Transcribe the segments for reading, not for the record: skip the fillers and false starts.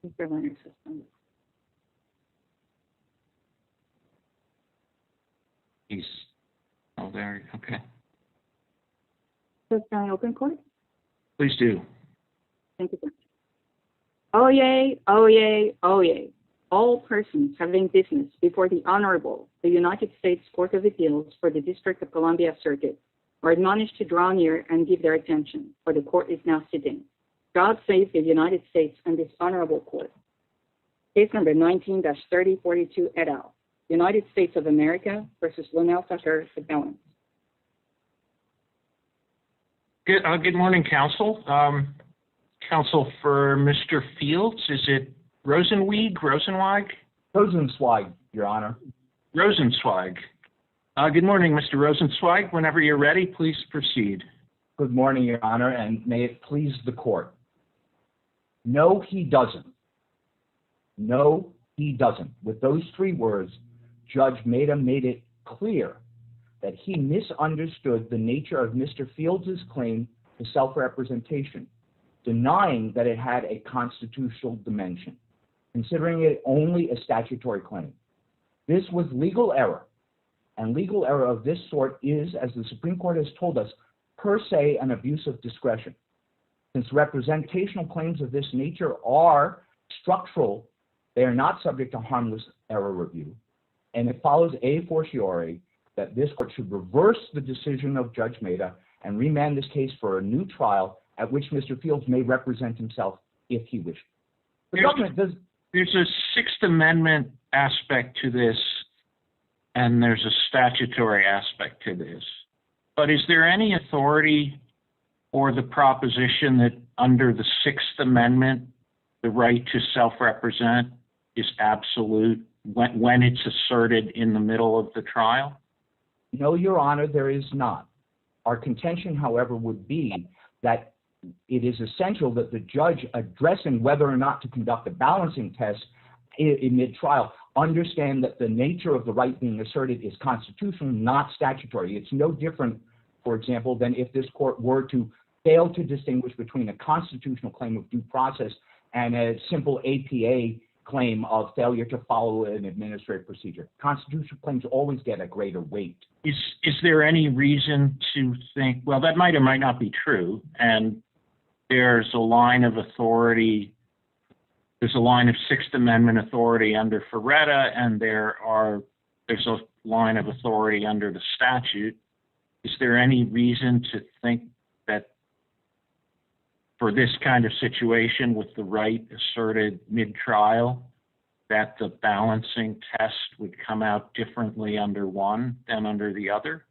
Mr. Leonard system. He's, oh, there, okay. So can I open court? Please do. Thank you, sir. Oyez, oyez, oyez. All persons having business before the Honorable, the United States Court of Appeals for the District of Columbia Circuit are admonished to draw near and give their attention, for the court is now sitting. God save the United States and this honorable court. Case number 19-3042 et al. United States of America versus Lonnell Tucker, appellant. Good morning, counsel. Counsel for Mr. Fields, is it Rosenzweig? Rosenzweig, Your Honor. Rosenzweig. Good morning, Mr. Rosenzweig. Whenever you're ready, please proceed. Good morning, Your Honor, and may it please the court. No, he doesn't. No, he doesn't. With those three words, Judge Maida made it clear that he misunderstood the nature of Mr. Fields' claim to self-representation, denying that it had a constitutional dimension, considering it only a statutory claim. This was legal error, and legal error of this sort is, as the Supreme Court has told us, per se an abuse of discretion. Since representational claims of this nature are structural, they are not subject to harmless error review, and it follows a fortiori that this court should reverse the decision of Judge Maida and remand this case for a new trial at which Mr. Fields may represent himself if he wishes. There's a Sixth Amendment aspect to this, and there's a statutory aspect to this. But is there any authority or the proposition that under the Sixth Amendment, the right to self-represent is absolute when it's asserted in the middle of the trial? No, Your Honor, there is not. Our contention, however, would be that it is essential that the judge addressing whether or not to conduct a balancing test in mid-trial understand that the nature of the right being asserted is constitutional, not statutory. It's no different, for example, than if this court were to fail to distinguish between a constitutional claim of due process and a simple APA claim of failure to follow an administrative procedure. Constitutional claims always get a greater weight. Is there any reason to think, well, that might or might not be true, and there's a line of authority, there's a line of Sixth Amendment authority under Ferretta, and there's a line of authority under the statute. Is there any reason to think that for this kind of situation with the right asserted mid-trial, that the balancing test would come out differently under one than under the other?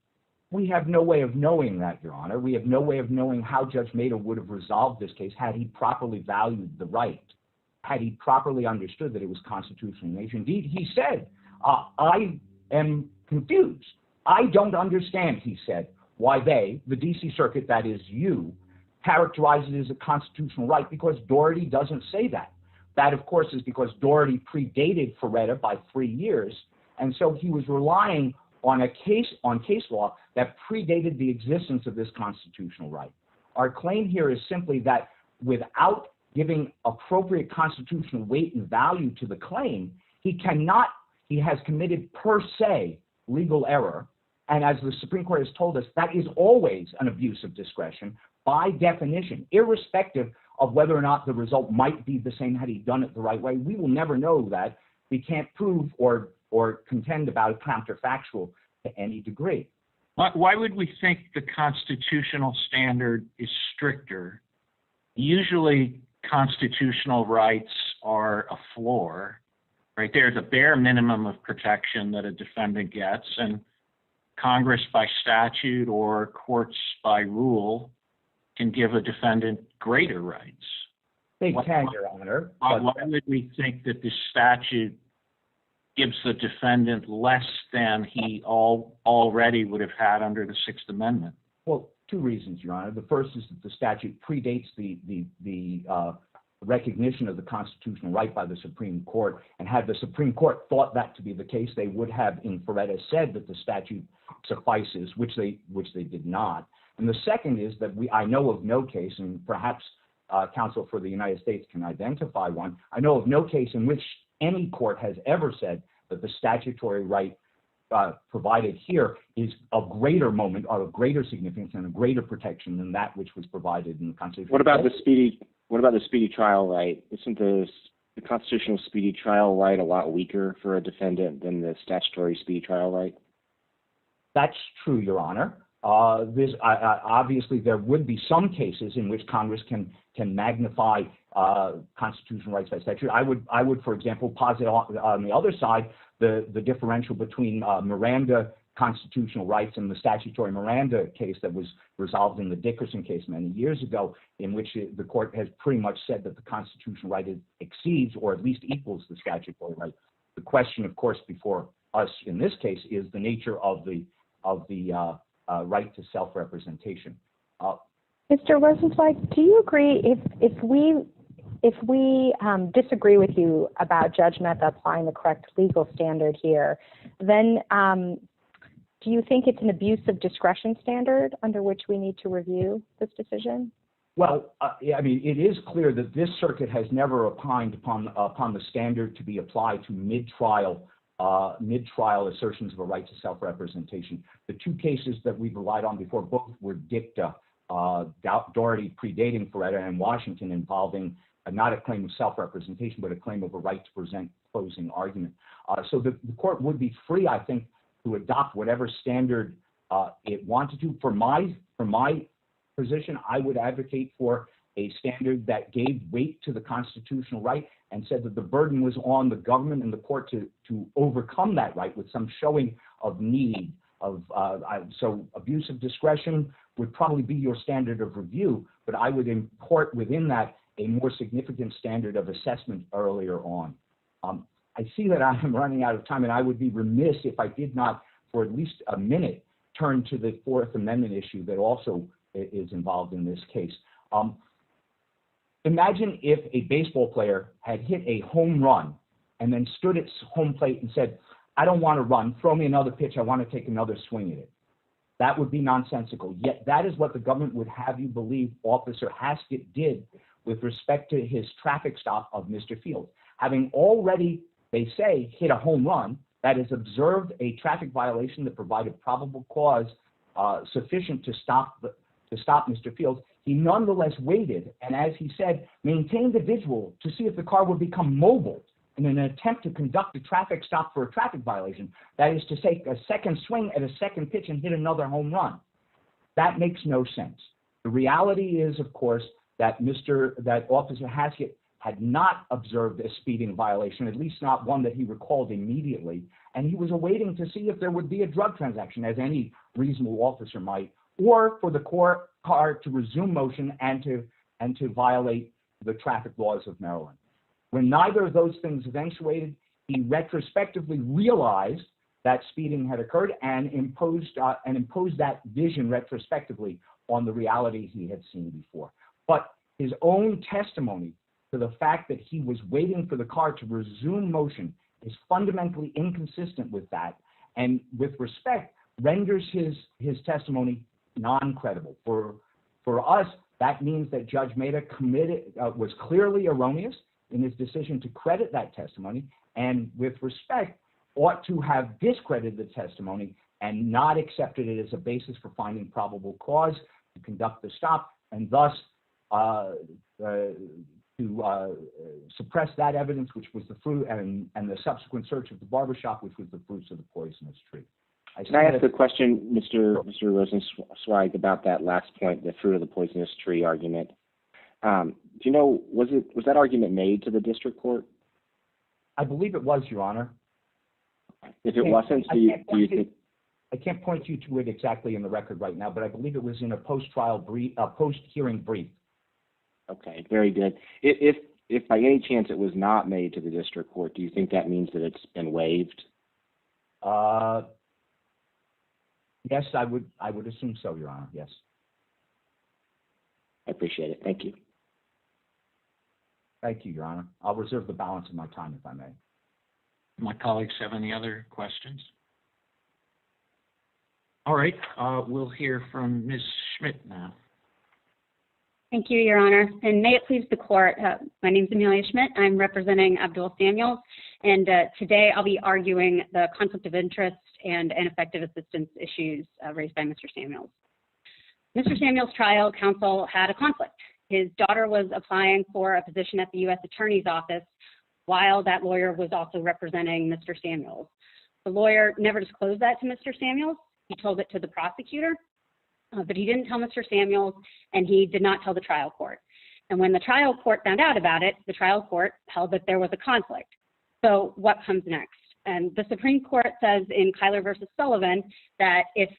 We have no way of knowing that, Your Honor. We have no way of knowing how Judge Maida would have resolved this case had he properly valued the right, had he properly understood that it was constitutional in nature. Indeed, he said, I am confused. I don't understand, he said, why they, the D.C. Circuit, that is you, characterize it as a constitutional right, because Doherty doesn't say that. That, of course, is because Doherty predated Ferretta by 3 years, and so he was relying on case law that predated the existence of this constitutional right. Our claim here is simply that without giving appropriate constitutional weight and value to the claim, he has committed per se legal error, and as the Supreme Court has told us, that is always an abuse of discretion by definition, irrespective of whether or not the result might be the same had he done it the right way. We will never know that. We can't prove or contend about it counterfactual to any degree. Why would we think the constitutional standard is stricter? Usually constitutional rights are a floor, right? There's a bare minimum of protection that a defendant gets, and Congress by statute or courts by rule can give a defendant greater rights. They can, Your Honor. Why would we think that the statute gives the defendant less than he already would have had under the Sixth Amendment? Well, two reasons, Your Honor. The first is that the statute predates the recognition of the constitutional right by the Supreme Court, and had the Supreme Court thought that to be the case, they would have in Ferretta said that the statute suffices, which they did not. And the second is that I know of no case, and perhaps counsel for the United States can identify one. I know of no case in which any court has ever said that the statutory right provided here is of greater moment, or of greater significance, and a greater protection than that which was provided in the Constitution. What about the speedy trial right? Isn't the constitutional speedy trial right a lot weaker for a defendant than the statutory speedy trial right? That's true, Your Honor. Obviously, there would be some cases in which Congress can magnify constitutional rights by statute. I would, for example, posit on the other side the differential between Miranda constitutional rights and the statutory Miranda case that was resolved in the Dickerson case many years ago, in which the court has pretty much said that the constitutional right exceeds or at least equals the statutory right. The question, of course, before us in this case is the nature of the right to self-representation. Mr. Rosenzweig, do you agree if we disagree with you about Judge Mehta applying the correct legal standard here, then do you think it's an abuse of discretion standard under which we need to review this decision? Well, I mean, it is clear that this circuit has never opined upon the standard to be applied to mid-trial assertions of a right to self-representation. The two cases that we've relied on before both were dicta, Doherty predating Feretta and Washington involving not a claim of self-representation, but a claim of a right to present closing argument. So the court would be free, I think, to adopt whatever standard it wanted to. For my position, I would advocate for a standard that gave weight to the constitutional right and said that the burden was on the government and the court to overcome that right with some showing of need. So abuse of discretion would probably be your standard of review, but I would import within that a more significant standard of assessment earlier on. I see that I am running out of time, and I would be remiss if I did not, for at least a minute, turn to the Fourth Amendment issue that also is involved in this case. Imagine if a baseball player had hit a home run and then stood at home plate and said, I don't want to run, throw me another pitch, I want to take another swing at it. That would be nonsensical. Yet that is what the government would have you believe Officer Haskett did with respect to his traffic stop of Mr. Fields. Having already, they say, hit a home run, that is, observed a traffic violation that provided probable cause sufficient to stop Mr. Fields, he nonetheless waited and, as he said, maintained the visual to see if the car would become mobile in an attempt to conduct a traffic stop for a traffic violation. That is to take a second swing at a second pitch and hit another home run. That makes no sense. The reality is, of course, that Officer Haskett had not observed a speeding violation, at least not one that he recalled immediately, and he was awaiting to see if there would be a drug transaction, as any reasonable officer might, or for the car to resume motion and to violate the traffic laws of Maryland. When neither of those things eventuated, he retrospectively realized that speeding had occurred and imposed that vision retrospectively on the reality he had seen before. But his own testimony to the fact that he was waiting for the car to resume motion is fundamentally inconsistent with that, and with respect, renders his testimony non-credible. For us, that means that Judge Mehta was clearly erroneous in his decision to credit that testimony, and with respect, ought to have discredited the testimony and not accepted it as a basis for finding probable cause to conduct the stop, and thus to suppress that evidence, which was the fruit, and the subsequent search of the barbershop, which was the fruits of the poisonous tree. Can I ask a question, Mr. Rosenzweig, about that last point, the fruit of the poisonous tree argument? Do you know, was that argument made to the district court? I believe it was, Your Honor. If it wasn't, do you think? I can't point you to it exactly in the record right now, but I believe it was in a post-hearing brief. Okay, very good. If by any chance it was not made to the district court, do you think that means that it's been waived? Yes, I would assume so, Your Honor. Yes. I appreciate it. Thank you. Thank you, Your Honor. I'll reserve the balance of my time, if I may. My colleagues have any other questions? All right, we'll hear from Ms. Schmidt now. Thank you, Your Honor. And may it please the court, my name is Amelia Schmidt. I'm representing Abdul Samuels, and today I'll be arguing the conflict of interest and ineffective assistance issues raised by Mr. Samuels. Mr. Samuels' trial counsel had a conflict. His daughter was applying for a position at the U.S. Attorney's Office while that lawyer was also representing Mr. Samuels. The lawyer never disclosed that to Mr. Samuels. He told it to the prosecutor, but he didn't tell Mr. Samuels, and he did not tell the trial court. And when the trial court found out about it, the trial court held that there was a conflict. So what comes next? And the Supreme Court says in Kyler versus Sullivan that if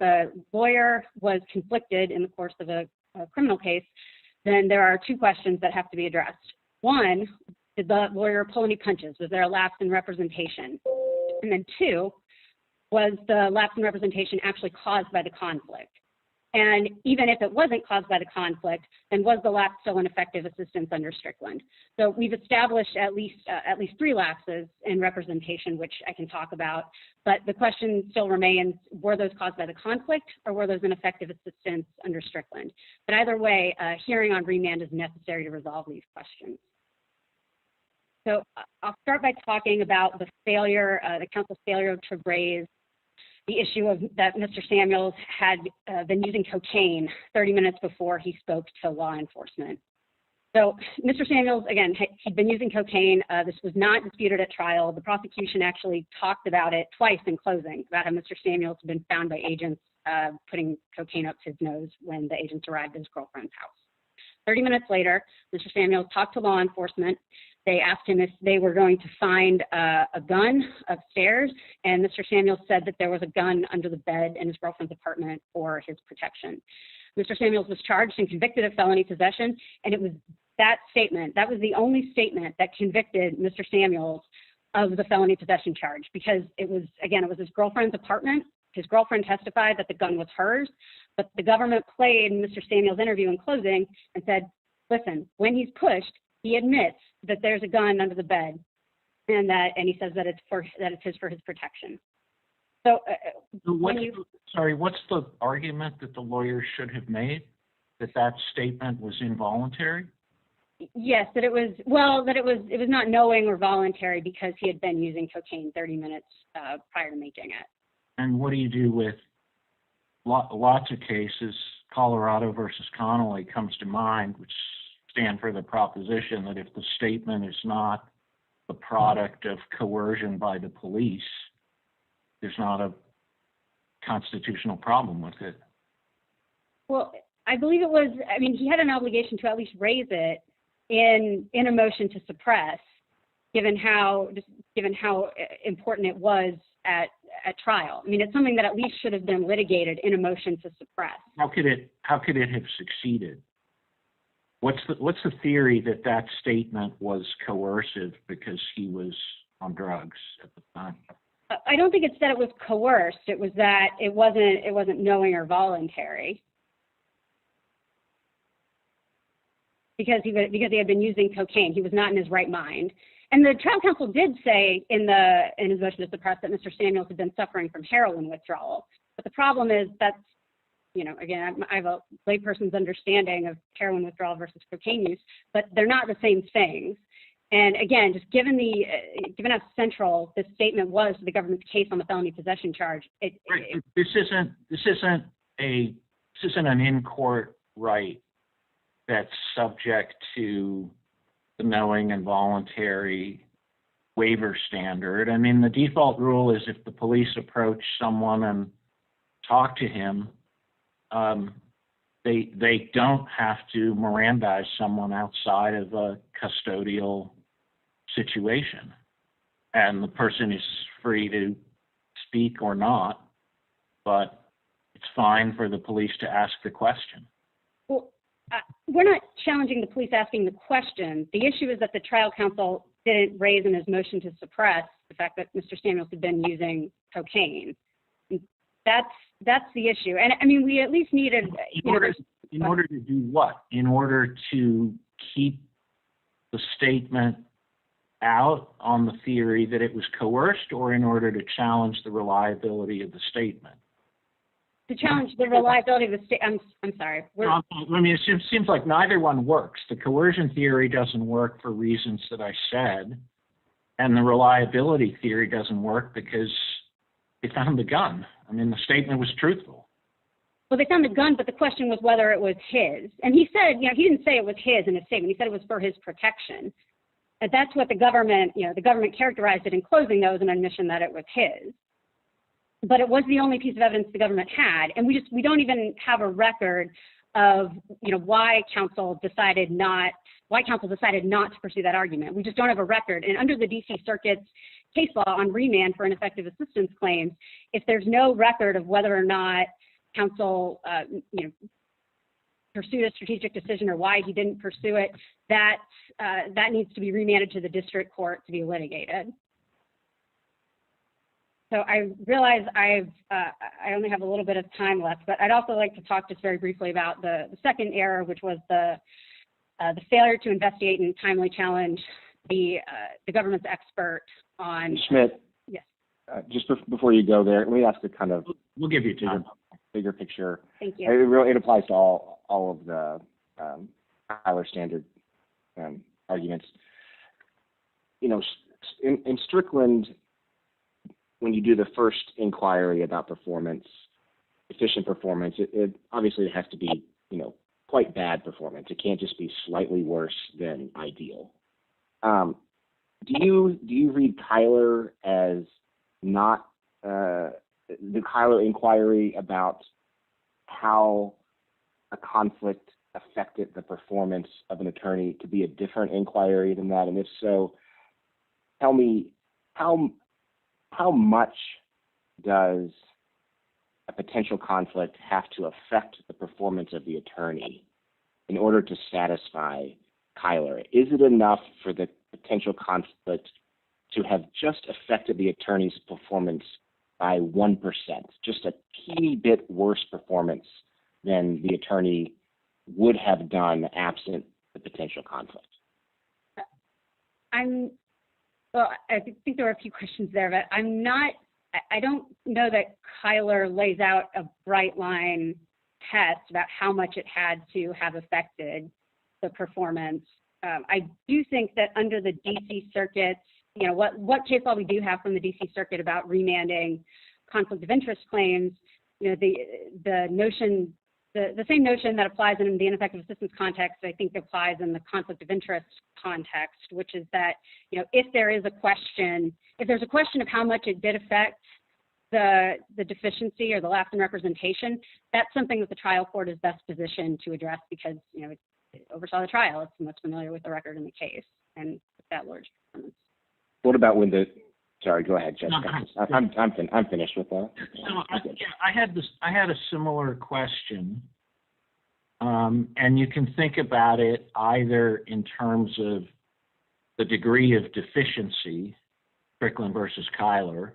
a lawyer was conflicted in the course of a criminal case, then there are two questions that have to be addressed. One, did the lawyer pull any punches? Was there a lapse in representation? And then two, was the lapse in representation actually caused by the conflict? And even if it wasn't caused by the conflict, then was the lapse still ineffective assistance under Strickland? So we've established at least three lapses in representation, which I can talk about. But the question still remains: were those caused by the conflict, or were those ineffective assistance under Strickland? But either way, a hearing on remand is necessary to resolve these questions. So I'll start by talking about the failure, the counsel's failure to raise the issue of that Mr. Samuels had been using cocaine 30 minutes before he spoke to law enforcement. So Mr. Samuels, again, he'd been using cocaine. This was not disputed at trial. The prosecution actually talked about it twice in closing, about how Mr. Samuels had been found by agents putting cocaine up his nose when the agents arrived at his girlfriend's house. 30 minutes later, Mr. Samuels talked to law enforcement. They asked him if they were going to find a gun upstairs, and Mr. Samuels said that there was a gun under the bed in his girlfriend's apartment for his protection. Mr. Samuels was charged and convicted of felony possession, and it was that statement, that was the only statement that convicted Mr. Samuels of the felony possession charge, because it was his girlfriend's apartment. His girlfriend testified that the gun was hers, but the government played Mr. Samuels' interview in closing and said, listen, when he's pushed, he admits that there's a gun under the bed, and he says that it's his for his protection. So, what's the argument that the lawyer should have made, that statement was involuntary? Yes, that it was not knowing or voluntary because he had been using cocaine 30 minutes prior to making it. And what do you do with lots of cases? Colorado versus Connolly comes to mind, which stand for the proposition that if the statement is not the product of coercion by the police, there's not a constitutional problem with it. Well, I believe he had an obligation to at least raise it in a motion to suppress, given how important it was at trial. I mean, it's something that at least should have been litigated in a motion to suppress. How could it have succeeded? What's the theory that statement was coercive because he was on drugs at the time? I don't think it's that it was coerced. It was that it wasn't knowing or voluntary. Because he had been using cocaine, he was not in his right mind. And the trial counsel did say in his motion to suppress that Mr. Samuels had been suffering from heroin withdrawal. But the problem is that's, again, I have a layperson's understanding of heroin withdrawal versus cocaine use, but they're not the same things. And again, just given how central this statement was to the government's case on the felony possession charge, this isn't an in-court right that's subject to the knowing and voluntary waiver standard. I mean, the default rule is if the police approach someone and talk to him, they don't have to Mirandize someone outside of a custodial situation, and the person is free to speak or not, but it's fine for the police to ask the question. Well, we're not challenging the police asking the question. The issue is that the trial counsel didn't raise in his motion to suppress the fact that Mr. Samuels had been using cocaine. That's the issue. And I mean, we at least needed... In order to do what? In order to keep the statement out on the theory that it was coerced, or in order to challenge the reliability of the statement? to challenge the reliability of the state. I'm sorry. I mean, it seems like neither one works. The coercion theory doesn't work for reasons that I said, and the reliability theory doesn't work because they found the gun. I mean, the statement was truthful. Well, they found the gun, but the question was whether it was his. And he said, you know, he didn't say it was his in his statement. He said it was for his protection. And that's what the government characterized it in closing, though, as an admission that it was his. But it was the only piece of evidence the government had, and we don't even have a record of, you know, why counsel decided not to pursue that argument. We just don't have a record. And under the D.C. Circuit's case law on remand for ineffective assistance claims, if there's no record of whether or not counsel, pursued a strategic decision or why he didn't pursue it, that needs to be remanded to the district court to be litigated. So I realize I only have a little bit of time left, but I'd also like to talk just very briefly about the second error, which was the failure to investigate and timely challenge the government's expert on. Schmidt. Yes. Just before you go there, let me ask a kind of We'll give you time. Bigger picture. Thank you. It applies to all of the Tyler standard arguments. You know, in Strickland, when you do the first inquiry about performance, efficient performance, it obviously has to be, you know, quite bad performance. It can't just be slightly worse than ideal. Do you read Kyler as not the Kyler inquiry about how a conflict affected the performance of an attorney to be a different inquiry than that? And if so, tell me how much does a potential conflict have to affect the performance of the attorney in order to satisfy Kyler? Is it enough for the potential conflict to have just affected the attorney's performance by 1%, just a teeny bit worse performance than the attorney would have done absent the potential conflict? Well, I think there were a few questions there, but I don't know that Kyler lays out a bright line test about how much it had to have affected the performance. I do think that under the D.C. Circuit, you know, what case law we do have from the D.C. Circuit about remanding conflict of interest claims, you know, the notion, the same notion that applies in the ineffective assistance context, I think applies in the conflict of interest context, which is that, you know, if there's a question of how much it did affect the deficiency or the lapse in representation, that's something that the trial court is best positioned to address because, you know, it oversaw the trial. It's most familiar with the record in the case and that large performance. What about when sorry, go ahead, Judge. No, I'm finished with that. So I had a similar question, and you can think about it either in terms of the degree of deficiency, Strickland versus Kyler,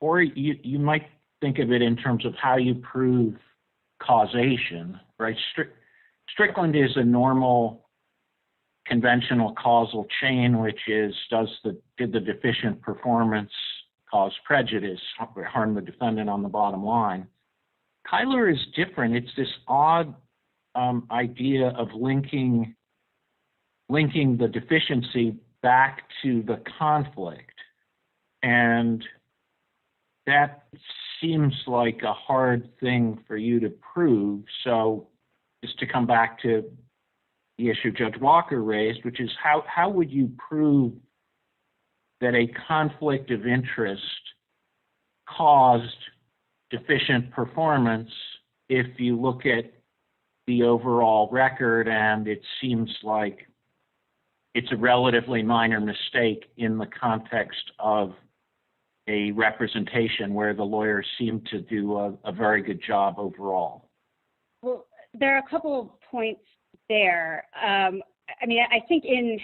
or you might think of it in terms of how you prove causation, right? Strickland is a normal conventional causal chain, which is did the deficient performance cause prejudice, harm the defendant on the bottom line. Kyler is different. It's this odd idea of linking the deficiency back to the conflict, and that seems like a hard thing for you to prove. So just to come back to the issue Judge Walker raised, which is how would you prove that a conflict of interest caused deficient performance if you look at the overall record and it seems like it's a relatively minor mistake in the context of a representation where the lawyers seem to do a very good job overall? Well, there are a couple of points there. I mean, I think in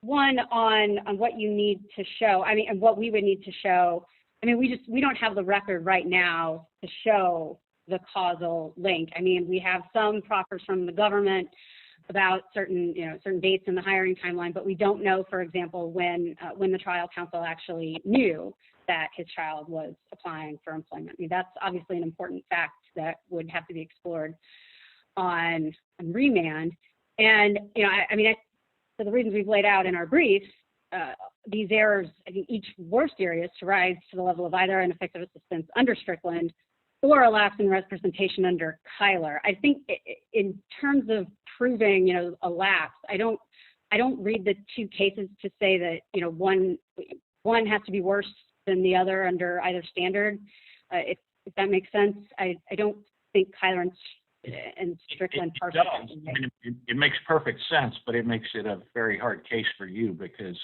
one on what you need to show, I mean, and what we would need to show, I mean, we don't have the record right now to show the causal link. I mean, we have some proffers from the government about certain dates in the hiring timeline, but we don't know, for example, when the trial counsel actually knew that his child was applying for employment. I mean, that's obviously an important fact that would have to be explored on remand. And, you know, for the reasons we've laid out in our brief, these errors, I think each were serious to rise to the level of either ineffective assistance under Strickland or a lapse in representation under Kyler. I think in terms of proving, you know, a lapse, I don't read the two cases to say that, you know, one has to be worse than the other under either standard. If that makes sense, I don't think Kyler and Strickland it does. I mean, it makes perfect sense, but it makes it a very hard case for you because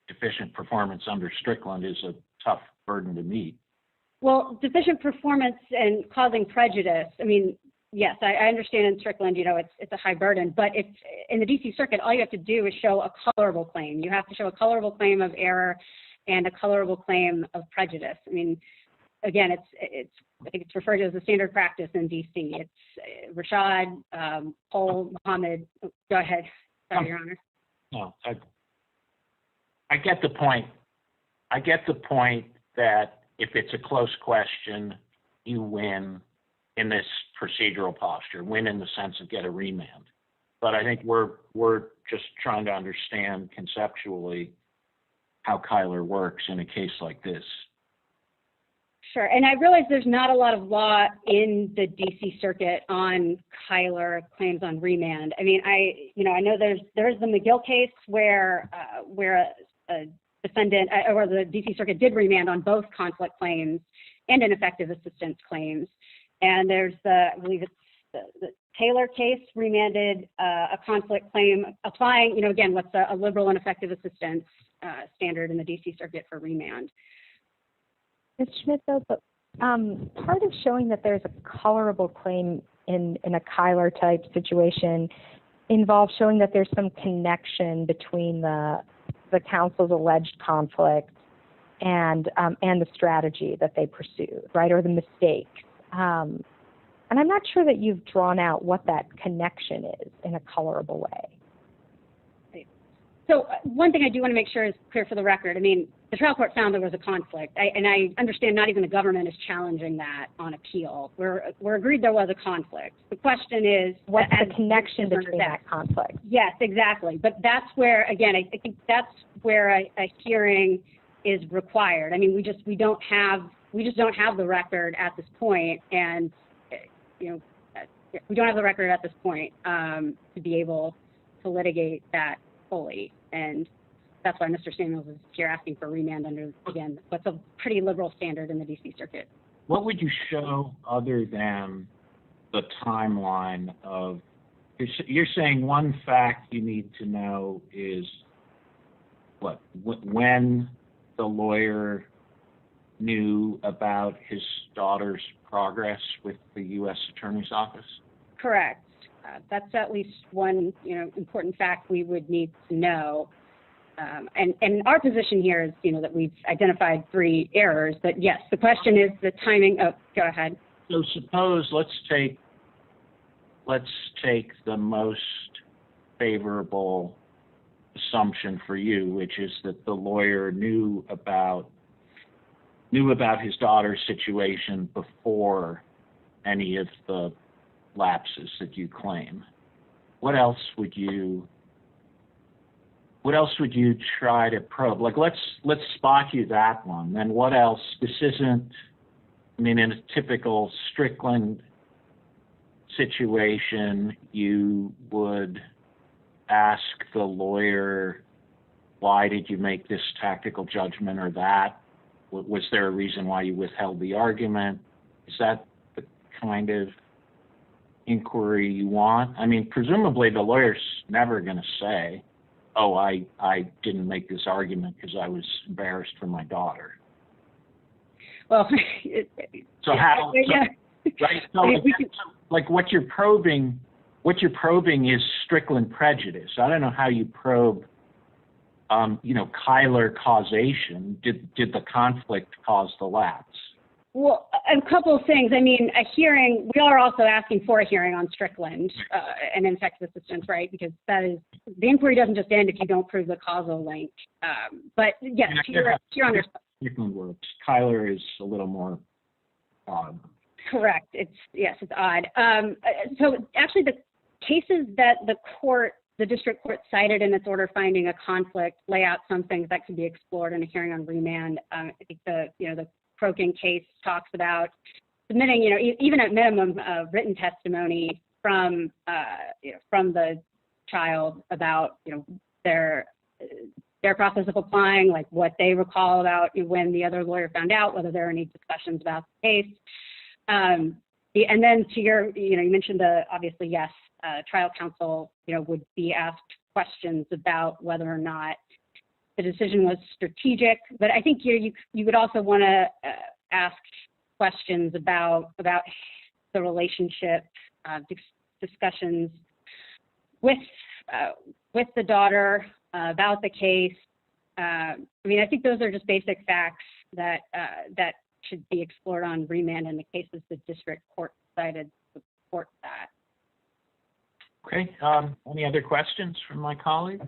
deficient performance under Strickland is a tough burden to meet. Well, deficient performance and causing prejudice, I mean, yes, I understand in Strickland, you know, it's a high burden, but if in the DC Circuit, all you have to do is show a colorable claim. You have to show a colorable claim of error and a colorable claim of prejudice. I mean, again, I think it's referred to as a standard practice in DC. It's Rashad, Paul, Mohammed. Go ahead. Sorry, Your Honor. No, I get the point. I get the point that if it's a close question, you win in this procedural posture, win in the sense of get a remand. But I think we're just trying to understand conceptually how Kyler works in a case like this. Sure, and I realize there's not a lot of law in the DC Circuit on Kyler claims on remand. I mean, I know there's the McGill case where a defendant or the DC Circuit did remand on both conflict claims and ineffective assistance claims, and there's I believe it's the Taylor case remanded a conflict claim applying, you know, again, what's a liberal and effective assistance standard in the DC Circuit for remand. Ms. Schmidt, though, but part of showing that there's a colorable claim in a Kyler-type situation involves showing that there's some connection between the counsel's alleged conflict and the strategy that they pursued, right, or the mistake. And I'm not sure that you've drawn out what that connection is in a colorable way. So one thing I do want to make sure is clear for the record. I mean, the trial court found there was a conflict, and I understand not even the government is challenging that on appeal. We're agreed there was a conflict. The question is, what's the connection between that conflict? Yes, exactly. But that's where, again, I think that's where a hearing is required. I mean, we just don't have the record at this point, and you know, we don't have the record at this point to be able to litigate that fully, and that's why Mr. Samuels is here asking for remand under, again, what's a pretty liberal standard in the DC Circuit. What would you show other than the timeline of, you're saying one fact you need to know is what, when the lawyer knew about his daughter's progress with the U.S. Attorney's Office? Correct. That's at least one, you know, important fact we would need to know. And our position here is, you know, that we've identified 3 errors, but yes, the question is the timing. Oh, go ahead. So suppose let's take the most favorable assumption for you, which is that the lawyer knew about his daughter's situation before any of the lapses that you claim. What else would you try to probe? Like, let's spot you that one. Then what else? This isn't, I mean, in a typical Strickland situation, you would ask the lawyer, why did you make this tactical judgment or that? Was there a reason why you withheld the argument? Is that the kind of inquiry you want? I mean, presumably the lawyer's never going to say, oh, I didn't make this argument because I was embarrassed for my daughter. Well, so how? Yeah. Right. So like what you're probing is Strickland prejudice. I don't know how you probe, Kyler causation. Did the conflict cause the lapse? Well, a couple of things. I mean, a hearing, we are also asking for a hearing on Strickland and ineffective assistance, right? Because that is, the inquiry doesn't just end if you don't prove the causal link. But yes, to your Strickland works. Kyler is a little more odd. Correct. Yes, it's odd. So actually, the cases that the district court cited in its order finding a conflict lay out some things that could be explored in a hearing on remand. I think the Crokin case talks about submitting, even at minimum, written testimony from the child about, their process of applying, like what they recall about when the other lawyer found out, whether there are any discussions about the case. And then to your, you mentioned obviously, yes, trial counsel, would be asked questions about whether or not the decision was strategic. But I think you would also want to ask questions about the relationship, discussions with the daughter about the case. I think those are just basic facts that should be explored on remand in the cases the district court cited to support that. Okay. Any other questions from my colleagues?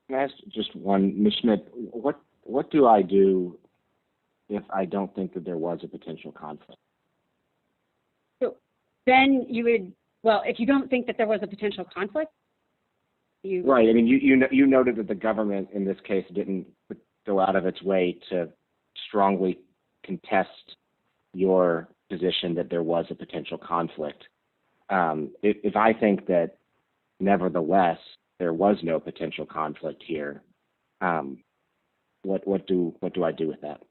Can I ask just one, Ms. Schmidt, what do I do if I don't think that there was a potential conflict? So then you would, if you don't think that there was a potential conflict, Right. You noted that the government in this case didn't go out of its way to strongly contest your position that there was a potential conflict. If I think that nevertheless there was no potential conflict here, what do I do with that?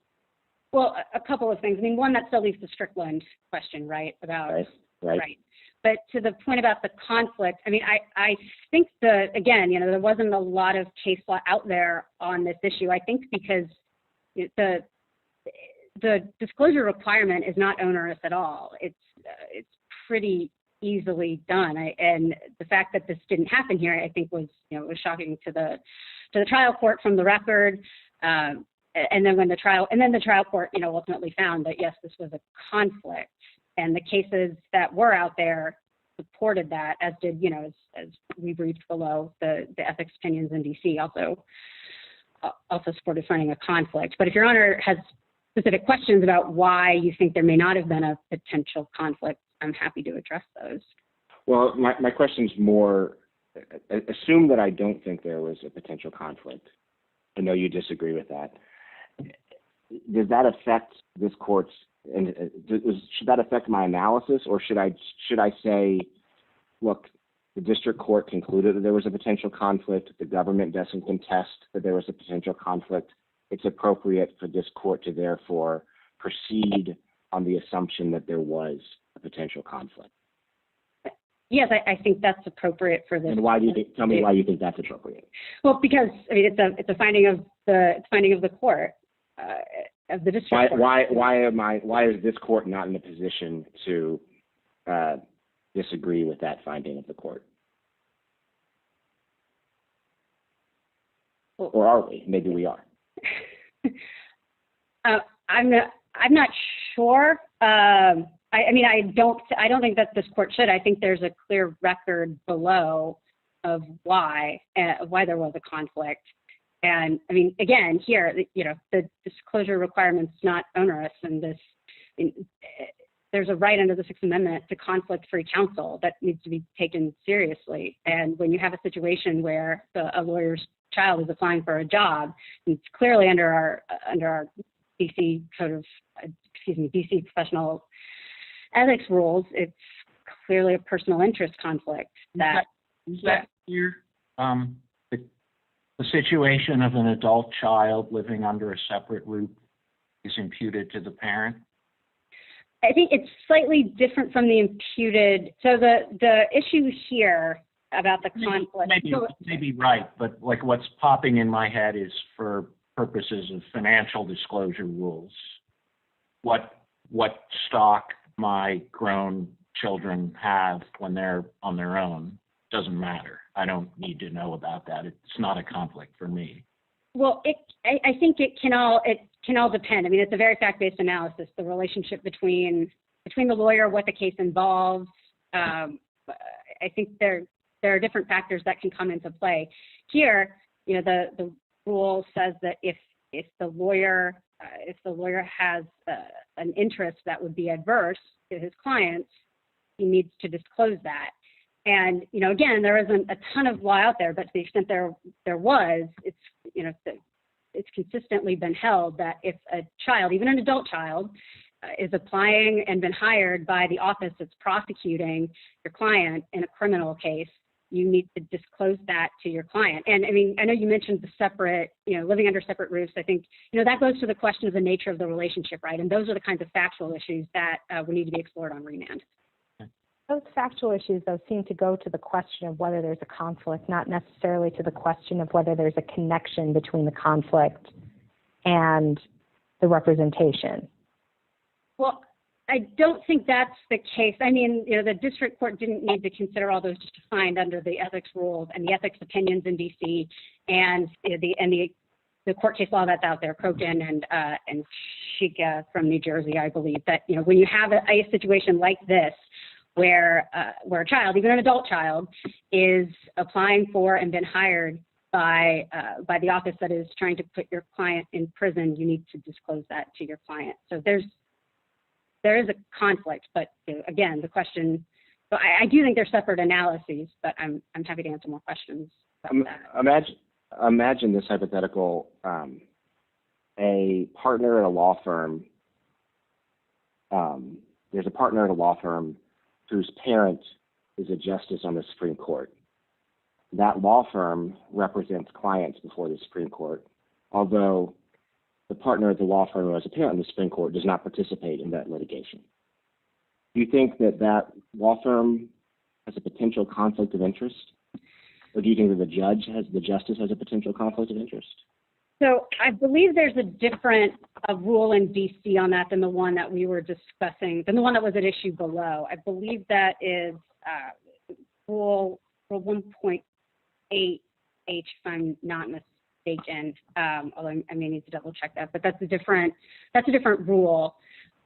Well, a couple of things. One, that still leaves the Strickland question, right? About right. But to the point about the conflict, I think there wasn't a lot of case law out there on this issue. I think because the disclosure requirement is not onerous at all. It's pretty easily done. And the fact that this didn't happen here, I think was shocking to the trial court from the record. And then the trial court, ultimately found that yes, this was a conflict. And the cases that were out there supported that, as did, as we briefed below, the ethics opinions in D.C. also supported finding a conflict. But if Your Honor has specific questions about why you think there may not have been a potential conflict, I'm happy to address those. Well, my question's more, assume that I don't think there was a potential conflict. I know you disagree with that. Does that affect this court's, and should that affect my analysis, or should I say, look, the district court concluded that there was a potential conflict, the government doesn't contest that there was a potential conflict, it's appropriate for this court to therefore proceed on the assumption that there was a potential conflict? Yes, I think that's appropriate for this. And why do you think? Tell me why you think that's appropriate. Well, because it's a finding of the court. Of the district. Why is this court not in a position to disagree with that finding of the court? Or are we? Maybe we are. I'm not sure. I don't think that this court should. I think there's a clear record below of why there was a conflict. And again, here, the disclosure requirement's not onerous, and there's a right under the Sixth Amendment to conflict-free counsel that needs to be taken seriously. And when you have a situation where a lawyer's child is applying for a job, it's clearly under our DC DC professional ethics rules, it's clearly a personal interest conflict. Is that here? The situation of an adult child living under a separate roof is imputed to the parent? I think it's slightly different from the imputed. So the issue here about the conflict. Maybe right, but like what's popping in my head is for purposes of financial disclosure rules, what stock my grown children have when they're on their own doesn't matter. I don't need to know about that. It's not a conflict for me. Well, I think it can all depend. It's a very fact-based analysis. The relationship between the lawyer, what the case involves. I think there are different factors that can come into play. Here, the rule says that if the lawyer if the lawyer has an interest that would be adverse to his clients, he needs to disclose that. And, you know, again, there isn't a ton of law out there, but to the extent there was, it's, you know, it's consistently been held that if a child, even an adult child, is applying and been hired by the office that's prosecuting your client in a criminal case, you need to disclose that to your client. And I mean, I know you mentioned the separate, you know, living under separate roofs. I think, you know, that goes to the question of the nature of the relationship, right? And those are the kinds of factual issues that would need to be explored on remand. Those factual issues, though, seem to go to the question of whether there's a conflict, not necessarily to the question of whether there's a connection between the conflict and the representation. Well, I don't think that's the case. I mean, you know, the district court didn't need to consider all those just to find under the ethics rules and the ethics opinions in D.C. and the court case law that's out there, Crokin and Shika from New Jersey, I believe, that, you know, when you have a situation like this, where a child, even an adult child, is applying for and been hired by the office that is trying to put your client in prison, you need to disclose that to your client. So there is a conflict, but again, the question. So I do think they're separate analyses, but I'm happy to answer more questions about that. Imagine this hypothetical: a partner at a law firm. There's a partner at a law firm whose parent is a justice on the Supreme Court. That law firm represents clients before the Supreme Court, although the partner at the law firm who has a parent in the Supreme Court does not participate in that litigation. Do you think that law firm has a potential conflict of interest? Or do you think that the justice has a potential conflict of interest? So I believe there's a different rule in D.C. on that than the one that we were discussing, than the one that was at issue below. I believe that is Rule 1.8H, if I'm not mistaken. Although I may need to double check that, but that's a different rule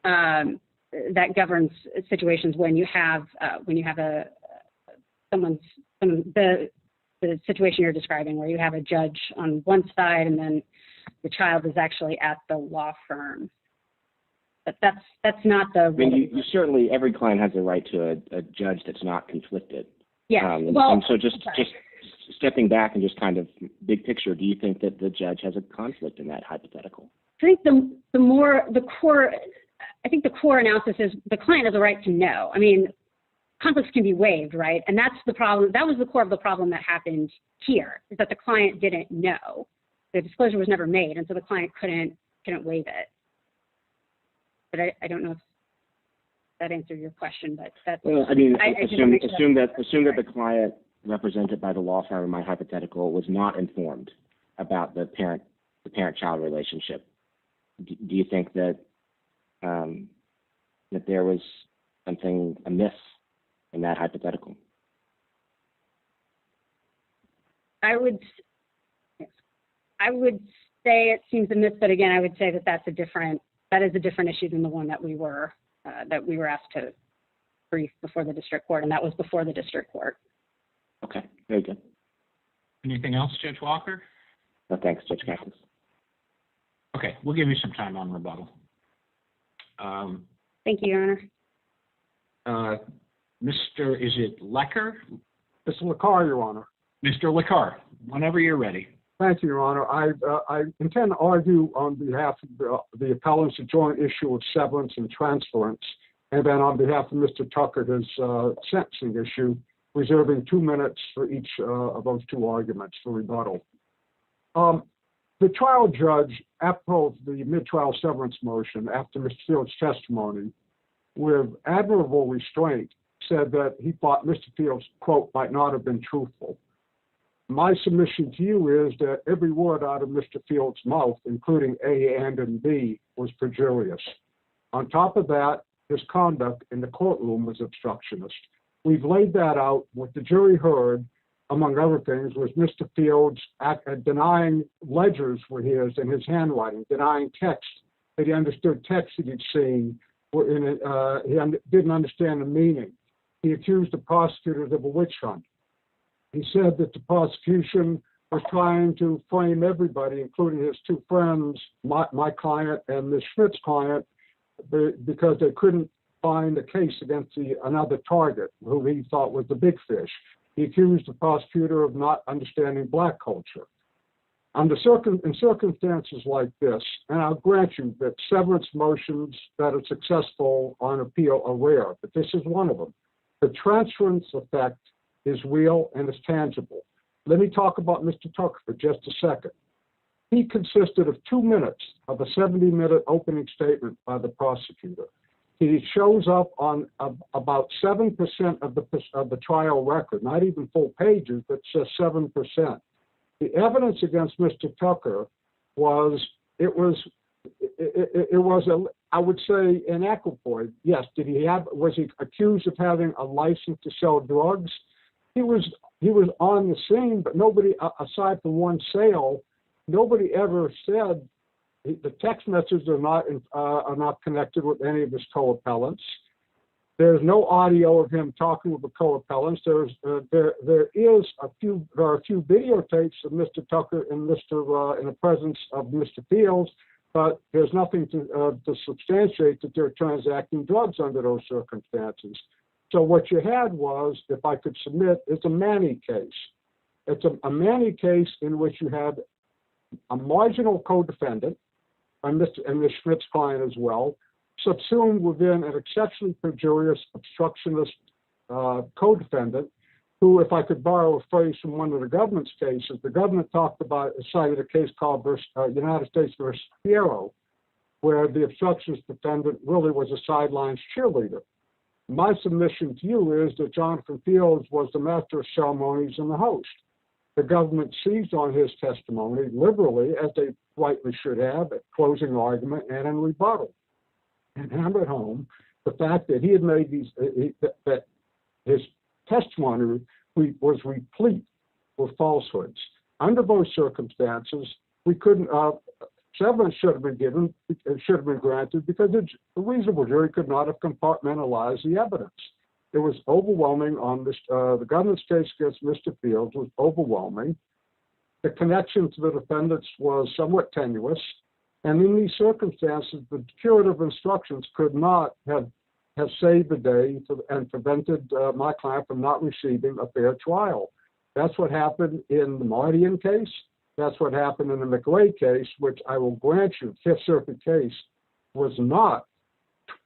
that governs situations when you have the situation you're describing, where you have a judge on one side and then the child is actually at the law firm. But that's not the. I mean, you certainly, every client has a right to a judge that's not conflicted. Yeah. And so just stepping back and just kind of big picture, do you think that the judge has a conflict in that hypothetical? I think the core analysis is the client has a right to know. I mean, conflicts can be waived, right? And that's the problem. That was the core of the problem that happened here, is that the client didn't know. The disclosure was never made, and so the client couldn't waive it. But I don't know if that answered your question, but that's. Well, I mean, assume that the client represented by the law firm in my hypothetical was not informed about the parent-child relationship. Do you think that that there was something amiss in that hypothetical? I would say it seems amiss, but again, I would say that is a different issue than the one that we were asked to brief before the district court, and that was before the district court. Okay, very good. Anything else, Judge Walker? No, thanks, Judge Katsas. Okay, we'll give you some time on rebuttal. Thank you, Your Honor. Mr. Is it Lecker? Mr. LaCar, Your Honor. Mr. LaCar, whenever you're ready. Thank you, Your Honor. I intend to argue on behalf of the appellant's joint issue of severance and transference, and then on behalf of Mr. Tucker, his sentencing issue, reserving 2 minutes for each of those two arguments for rebuttal. The trial judge, after the mid-trial severance motion, after Mr. Fields' testimony, with admirable restraint, said that he thought Mr. Fields' quote might not have been truthful. My submission to you is that every word out of Mr. Fields' mouth, including A and B, was perjurious. On top of that, his conduct in the courtroom was obstructionist. We've laid that out. What the jury heard, among other things, was Mr. Fields denying ledgers were his and his handwriting, denying text, that he understood text that he'd seen. He didn't understand the meaning. He accused the prosecutors of a witch hunt. He said that the prosecution was trying to frame everybody, including his two friends, my client and Ms. Schmidt's client, because they couldn't find a case against another target who he thought was the big fish. He accused the prosecutor of not understanding black culture. In circumstances like this, and I'll grant you that severance motions that are successful on appeal are rare, but this is one of them. The transference effect is real and it's tangible. Let me talk about Mr. Tucker for just a second. He consisted of 2 minutes of a 70-minute opening statement by the prosecutor. He shows up on about 7% of the trial record, not even full pages, but just 7%. The evidence against Mr. Tucker was I would say an equipoise. Yes, was he accused of having a license to sell drugs? He was on the scene, but nobody, aside from one sale, nobody ever said the text messages are not connected with any of his co-appellants. There's no audio of him talking with the co-appellants. There are a few videotapes of Mr. Tucker and in the presence of Mr. Fields, but there's nothing to substantiate that they're transacting drugs under those circumstances. So what you had was, if I could submit, it's a Manny case. It's a Manny case in which you had a marginal co-defendant, and Ms. Schmidt's client as well, subsumed within an exceptionally perjurious obstructionist co-defendant who, if I could borrow a phrase from one of the government's cases, the government cited a case called United States versus Piero, where the obstructionist defendant really was a sidelines cheerleader. My submission to you is that Jonathan Fields was the master of ceremonies and the host. The government seized on his testimony liberally, as they rightly should have, at closing argument and in rebuttal, and hammered home the fact that he had made that his testimony was replete with falsehoods. Under those circumstances, we couldn't. Severance should have been granted because a reasonable jury could not have compartmentalized the evidence. It was overwhelming on this. The government's case against Mr. Fields was overwhelming. The connection to the defendants was somewhat tenuous, and in these circumstances, the curative instructions could not have saved the day and prevented my client from not receiving a fair trial. That's what happened in the Mardian case. That's what happened in the McRae case, which I will grant you, Fifth Circuit case, was not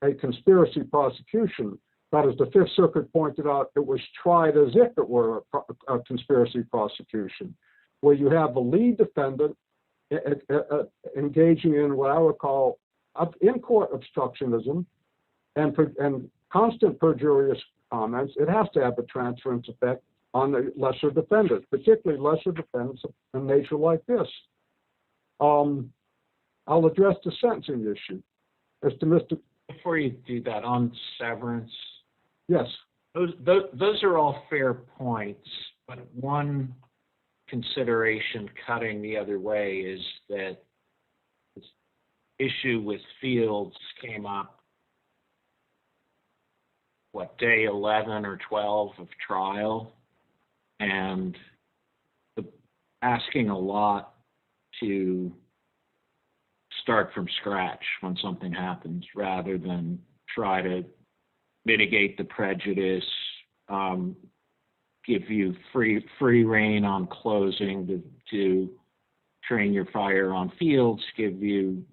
a conspiracy prosecution. But as the Fifth Circuit pointed out, it was tried as if it were a conspiracy prosecution, where you have the lead defendant engaging in what I would call in-court obstructionism and constant perjurious comments. It has to have a transference effect on the lesser defendants, particularly lesser defendants of a nature like this. I'll address the sentencing issue. As to Mr. Before you do that, on severance, yes, those are all fair points, but one consideration cutting the other way is that this issue with Fields came up, day 11 or 12 of trial, and asking a lot to start from scratch when something happens rather than try to mitigate the prejudice, give you free rein on closing to train your fire on Fields, give you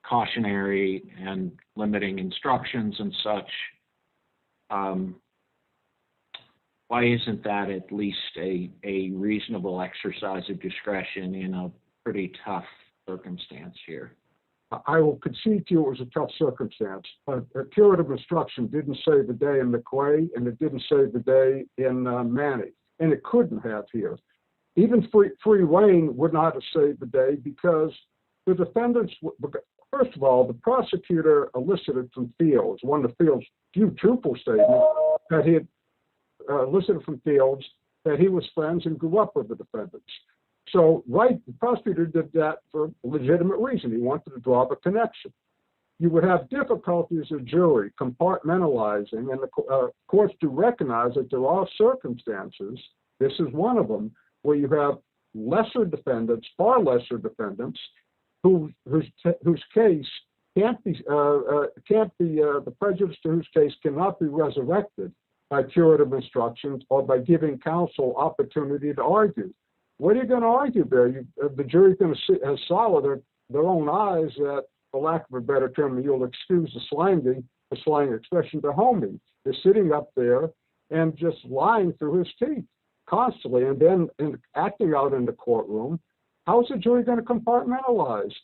cautionary and limiting instructions and such. Why isn't that at least a reasonable exercise of discretion in a pretty tough circumstance here? I will concede to you it was a tough circumstance, but a curative instruction didn't save the day in McRae, and it didn't save the day in Manning, and it couldn't have here. Even free rein would not have saved the day because the defendants, first of all, the prosecutor elicited from Fields, one of Fields' few truthful statements, that he had elicited from Fields that he was friends and grew up with the defendants. So, the prosecutor did that for a legitimate reason. He wanted to draw the connection. You would have difficulty as a jury compartmentalizing, and the courts do recognize that there are circumstances, this is one of them, where you have lesser defendants, far lesser defendants, whose case the prejudice to whose case cannot be resurrected by curative instructions or by giving counsel opportunity to argue. What are you going to argue there? The jury's going to saw with their own eyes that, for lack of a better term, you'll excuse the slang expression, the homie is sitting up there and just lying through his teeth constantly, and then acting out in the courtroom. How is the jury going to compartmentalize?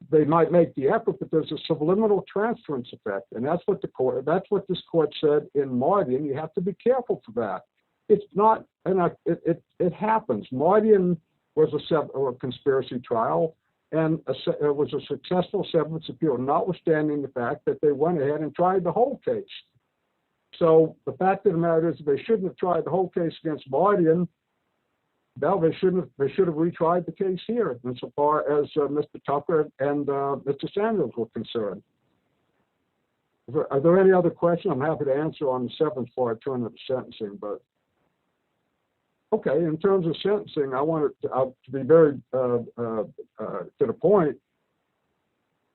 They might make the effort, but there's a subliminal transference effect, and that's what this court said in Mardian. You have to be careful for that. It's not, and it happens. Mardian was a conspiracy trial, and it was a successful severance appeal, notwithstanding the fact that they went ahead and tried the whole case. So the fact of the matter is, they shouldn't have tried the whole case against Mardian. Well, they should have retried the case here, insofar as Mr. Tucker and Mr. Samuels were concerned. Are there any other questions? I'm happy to answer on the seventh part, turn to sentencing. But okay, in terms of sentencing, I wanted to be very to the point.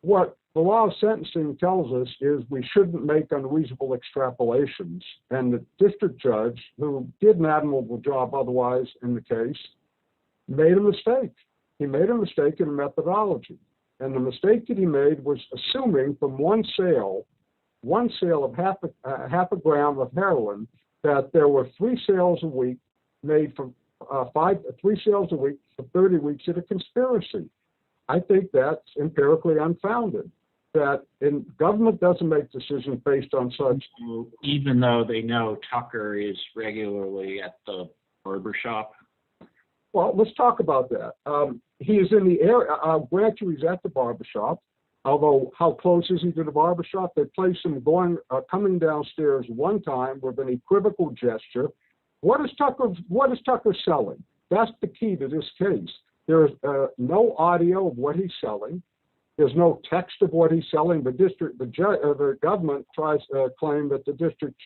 What the law of sentencing tells us is we shouldn't make unreasonable extrapolations. And the district judge, who did an admirable job otherwise in the case, made a mistake. He made a mistake in methodology. And the mistake that he made was assuming from one sale of half a gram of heroin, that there were 3 sales a week made from 3 sales a week for 30 weeks in a conspiracy. I think that's empirically unfounded. That government doesn't make decisions based on such. Even though they know Tucker is regularly at the barbershop? Well, let's talk about that. He is in the area. I'll grant you he's at the barbershop. Although, how close is he to the barbershop? They place him coming downstairs one time with an equivocal gesture. What is Tucker selling? That's the key to this case. There is no audio of what he's selling. There's no text of what he's selling. The government tries to claim that the district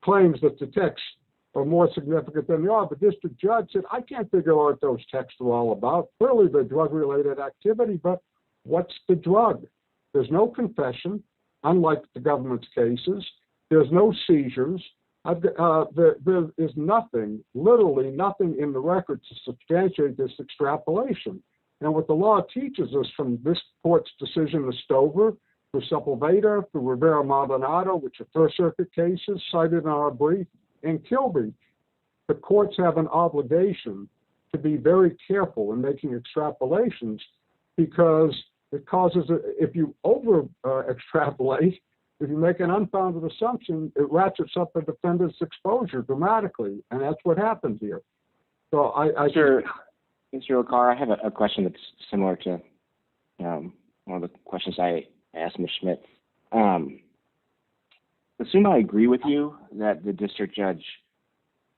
claims that the texts are more significant than they are. The district judge said, I can't figure out what those texts are all about. Clearly, they're drug-related activity, but what's the drug? There's no confession, unlike the government's cases. There's no seizures. There is nothing, literally nothing in the record to substantiate this extrapolation. And what the law teaches us from this court's decision to Stover, through Sepulveda, through Rivera-Maldonado, which are First Circuit cases cited in our brief, and Kilby, the courts have an obligation to be very careful in making extrapolations, because it causes, if you extrapolate, if you make an unfounded assumption, it ratchets up the defendant's exposure dramatically, and that's what happened here. So Mr. O'Carr, I have a question that's similar to one of the questions I asked Ms. Schmidt. Assume I agree with you that the district judge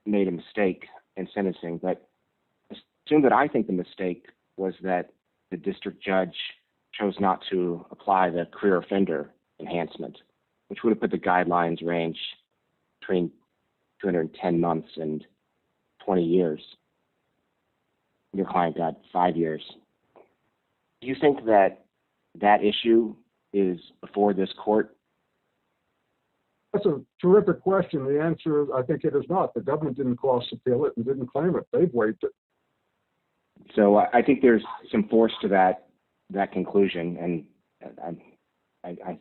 made a mistake in sentencing, but assume that I think the mistake was that the district judge chose not to apply the career offender enhancement, which would have put the guidelines range between 210 months and 20 years. Your client got 5 years. Do you think that issue is before this court? That's a terrific question. The answer is, I think it is not. The government didn't cross-appeal it and didn't claim it. They've waived it. So I think there's some force to that conclusion, and I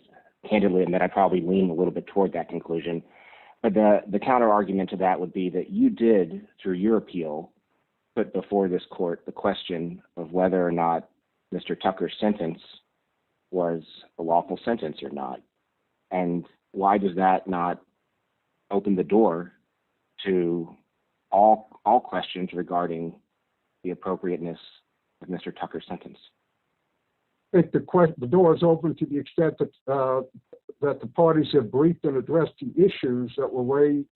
candidly admit I probably lean a little bit toward that conclusion. But the counter argument to that would be that you did, through your appeal, put before this court the question of whether or not Mr. Tucker's sentence was a lawful sentence or not. And why does that not open the door to all questions regarding the appropriateness of Mr. Tucker's sentence? I think the door is open to the extent that that the parties have briefed and addressed the issues that were raised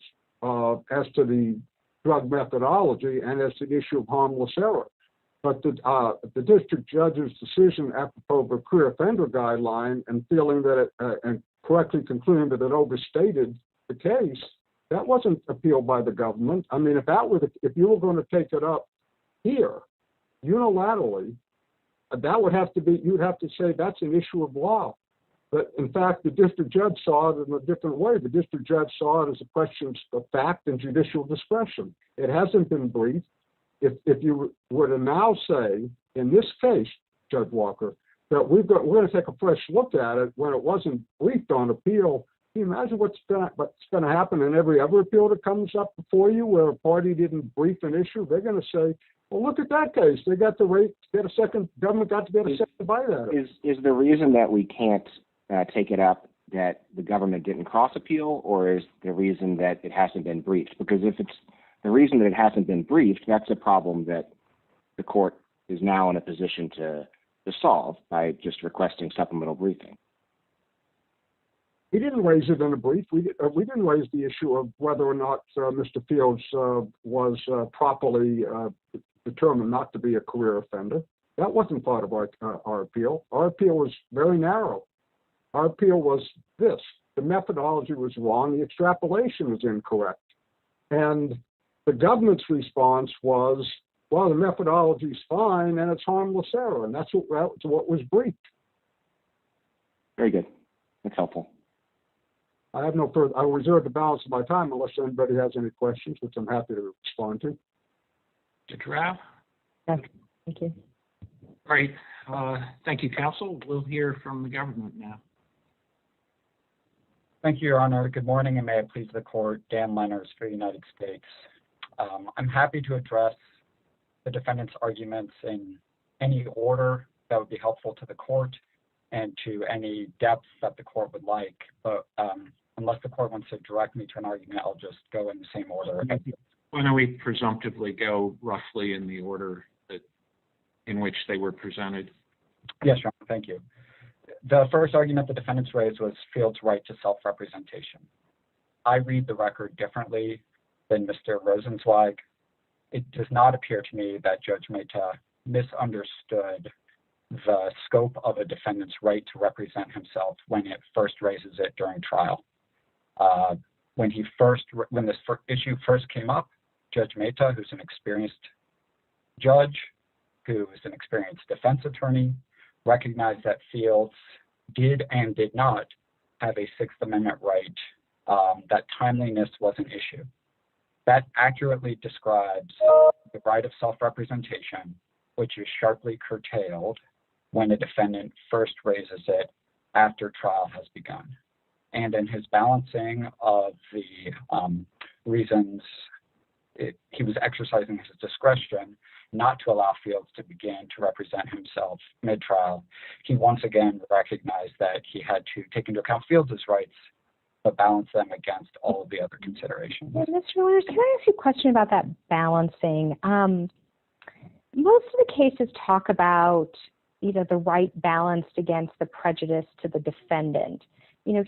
as to the drug methodology and as to the issue of harmless error. But the district judge's decision apropos of a career offender guideline and feeling that and correctly concluding that it overstated the case, that wasn't appealed by the government. I mean, if you were going to take it up Here, unilaterally, that would have to be, you'd have to say that's an issue of law. But in fact, the district judge saw it in a different way. The district judge saw it as a question of fact and judicial discretion. It hasn't been briefed. If you were to now say, in this case, Judge Walker, that we're going to take a fresh look at it when it wasn't briefed on appeal, can you imagine what's going to happen in every other appeal that comes up before you where a party didn't brief an issue? They're going to say, well, look at that case. They got the right, government got to get a second bite at it. Is the reason that we can't take it up that the government didn't cross appeal, or is the reason that it hasn't been briefed? Because if it's the reason that it hasn't been briefed, that's a problem that the court is now in a position to solve by just requesting supplemental briefing. We didn't raise it in a brief. We didn't raise the issue of whether or not Mr. Fields was properly determined not to be a career offender. That wasn't part of our appeal. Our appeal was very narrow. Our appeal was this: the methodology was wrong, the extrapolation was incorrect. And the government's response was, well, the methodology's fine and it's harmless error, and that's what was briefed. Very good. That's helpful. I have no further. I'll reserve the balance of my time unless anybody has any questions, which I'm happy to respond to. Mr. Rao? Thank you. Great. Thank you, counsel. We'll hear from the government now. Thank you, Your Honor. Good morning, and may it please the court. Dan Lenners for the United States. I'm happy to address the defendant's arguments in any order that would be helpful to the court and to any depth that the court would like. But unless the court wants to direct me to an argument, I'll just go in the same order. Why don't we presumptively go roughly in the order in which they were presented? Yes, Your Honor. Thank you. The first argument the defendants raised was Fields' right to self-representation. I read the record differently than Mr. Rosenzweig. It does not appear to me that Judge Mehta misunderstood the scope of a defendant's right to represent himself when it first raises it during trial. When this issue first came up, Judge Mehta, who's an experienced judge, who is an experienced defense attorney, recognized that Fields did and did not have a Sixth Amendment right, that timeliness was an issue. That accurately describes the right of self-representation, which is sharply curtailed when a defendant first raises it after trial has begun. And in his balancing of the reasons, he was exercising his discretion not to allow Fields to begin to represent himself mid-trial. He once again recognized that he had to take into account Fields' rights, but balance them against all of the other considerations. Yeah, Mr. Lenners, can I ask you a question about that balancing? Most of the cases talk about either the right balanced against the prejudice to the defendant.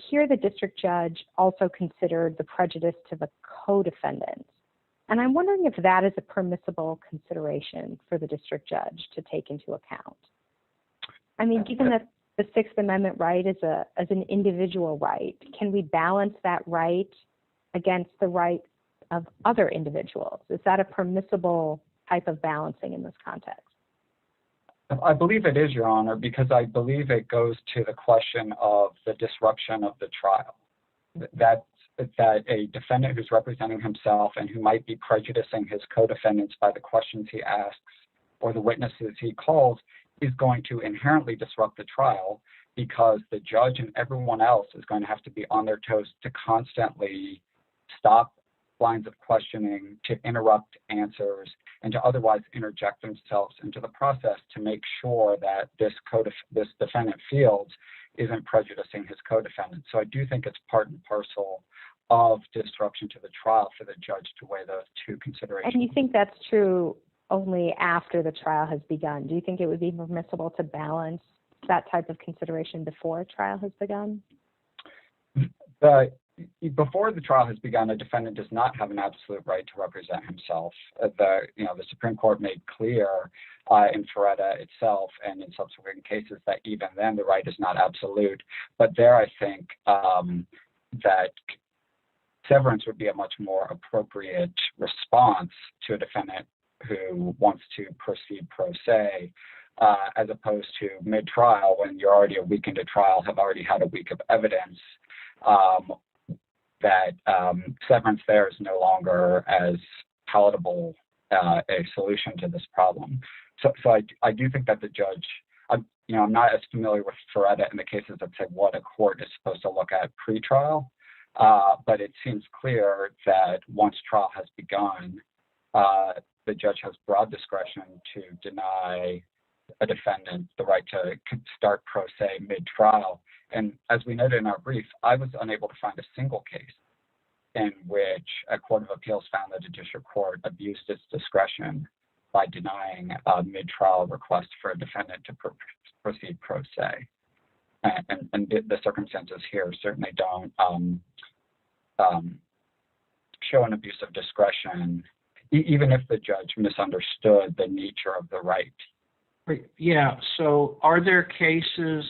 Here the district judge also considered the prejudice to the co-defendants. And I'm wondering if that is a permissible consideration for the district judge to take into account. I mean, given that the Sixth Amendment right is an individual right, can we balance that right against the rights of other individuals? Is that a permissible type of balancing in this context? I believe it is, Your Honor, because I believe it goes to the question of the disruption of the trial. That a defendant who's representing himself and who might be prejudicing his co-defendants by the questions he asks or the witnesses he calls is going to inherently disrupt the trial, because the judge and everyone else is going to have to be on their toes to constantly stop lines of questioning, to interrupt answers, and to otherwise interject themselves into the process to make sure that this defendant Fields isn't prejudicing his co-defendant. So I do think it's part and parcel of disruption to the trial for the judge to weigh those two considerations. And you think that's true only after the trial has begun? Do you think it would be permissible to balance that type of consideration before a trial has begun? Before the trial has begun, a defendant does not have an absolute right to represent himself. The Supreme Court made clear in Ferretta itself and in subsequent cases that even then the right is not absolute. But there I think that severance would be a much more appropriate response to a defendant who wants to proceed pro se, as opposed to mid-trial when you're already a week into trial, have already had a week of evidence, that severance there is no longer as palatable a solution to this problem. So I do think that the judge, I'm not as familiar with Feretta in the cases that say what a court is supposed to look at pre-trial, but it seems clear that once trial has begun, the judge has broad discretion to deny a defendant the right to start pro se mid-trial. And as we noted in our brief, I was unable to find a single case in which a court of appeals found that a district court abused its discretion by denying a mid-trial request for a defendant to proceed pro se. And the circumstances here certainly don't show an abuse of discretion, even if the judge misunderstood the nature of the right. Yeah, so are there cases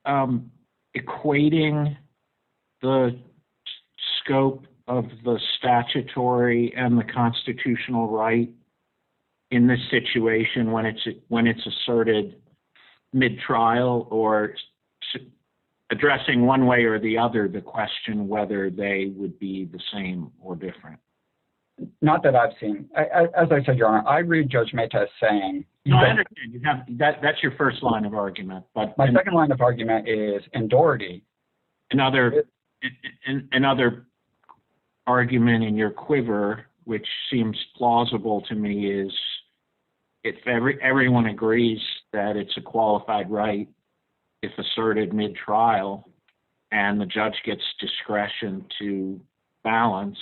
equating the scope of the statutory and the constitutional right in this situation when it's asserted mid-trial, or addressing one way or the other the question whether they would be the same or different? Not that I've seen. As I said, Your Honor, I read Judge Mehta as saying... No, I understand. You have that's your first line of argument. But my second line of argument is in Doherty. Another argument in your quiver, which seems plausible to me, is if everyone agrees that it's a qualified right if asserted mid-trial and the judge gets discretion to balance,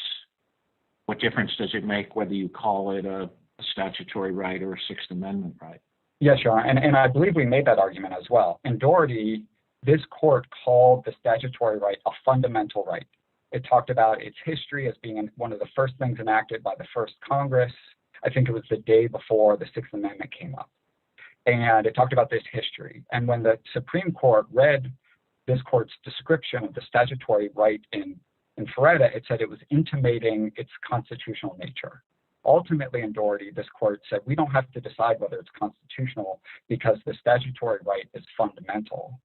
what difference does it make whether you call it a statutory right or a Sixth Amendment right? Yes, Your Honor, and I believe we made that argument as well. In Doherty, this court called the statutory right a fundamental right. It talked about its history as being one of the first things enacted by the first Congress. I think it was the day before the Sixth Amendment came up. And it talked about this history. And when the Supreme Court read this court's description of the statutory right in Feretta, it said it was intimating its constitutional nature. Ultimately, in Doherty, this court said we don't have to decide whether it's constitutional because the statutory right is fundamental.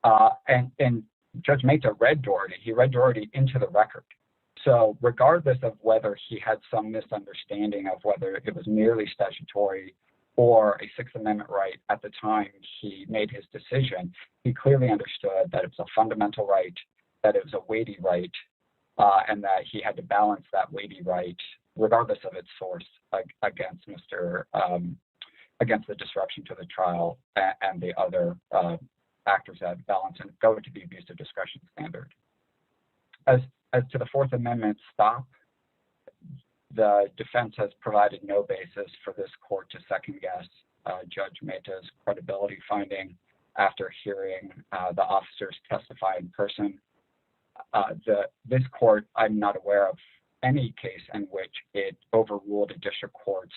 And Judge Mehta read Doherty. He read Doherty into the record. So regardless of whether he had some misunderstanding of whether it was merely statutory or a Sixth Amendment right at the time he made his decision, he clearly understood that it was a fundamental right, that it was a weighty right, and that he had to balance that weighty right, regardless of its source, against the disruption to the trial and the other factors that balance and go to the abuse of discretion standard. As to the Fourth Amendment stop, the defense has provided no basis for this court to second-guess Judge Mehta's credibility finding after hearing the officers testify in person. This court, I'm not aware of any case in which it overruled a district court's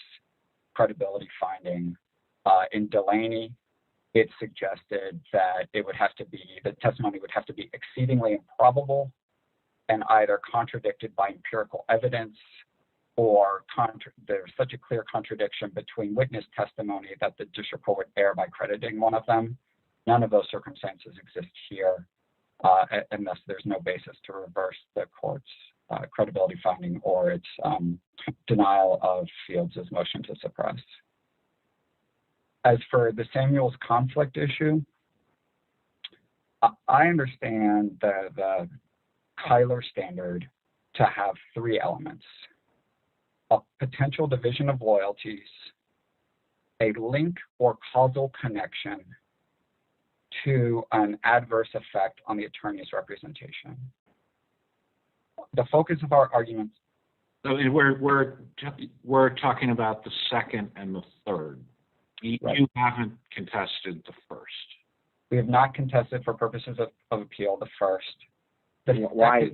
credibility finding. In Delaney, it suggested that the testimony would have to be exceedingly improbable and either contradicted by empirical evidence or there's such a clear contradiction between witness testimony that the district court would err by crediting one of them. None of those circumstances exist here, and thus there's no basis to reverse the court's credibility finding or its denial of Fields' motion to suppress. As for the Samuels conflict issue, I understand the Kyler standard to have three elements: a potential division of loyalties, a link or causal connection to an adverse effect on the attorney's representation. The focus of our arguments. So we're talking about the second and the third. Right. You haven't contested the first. We have not contested for purposes of appeal the first. Why,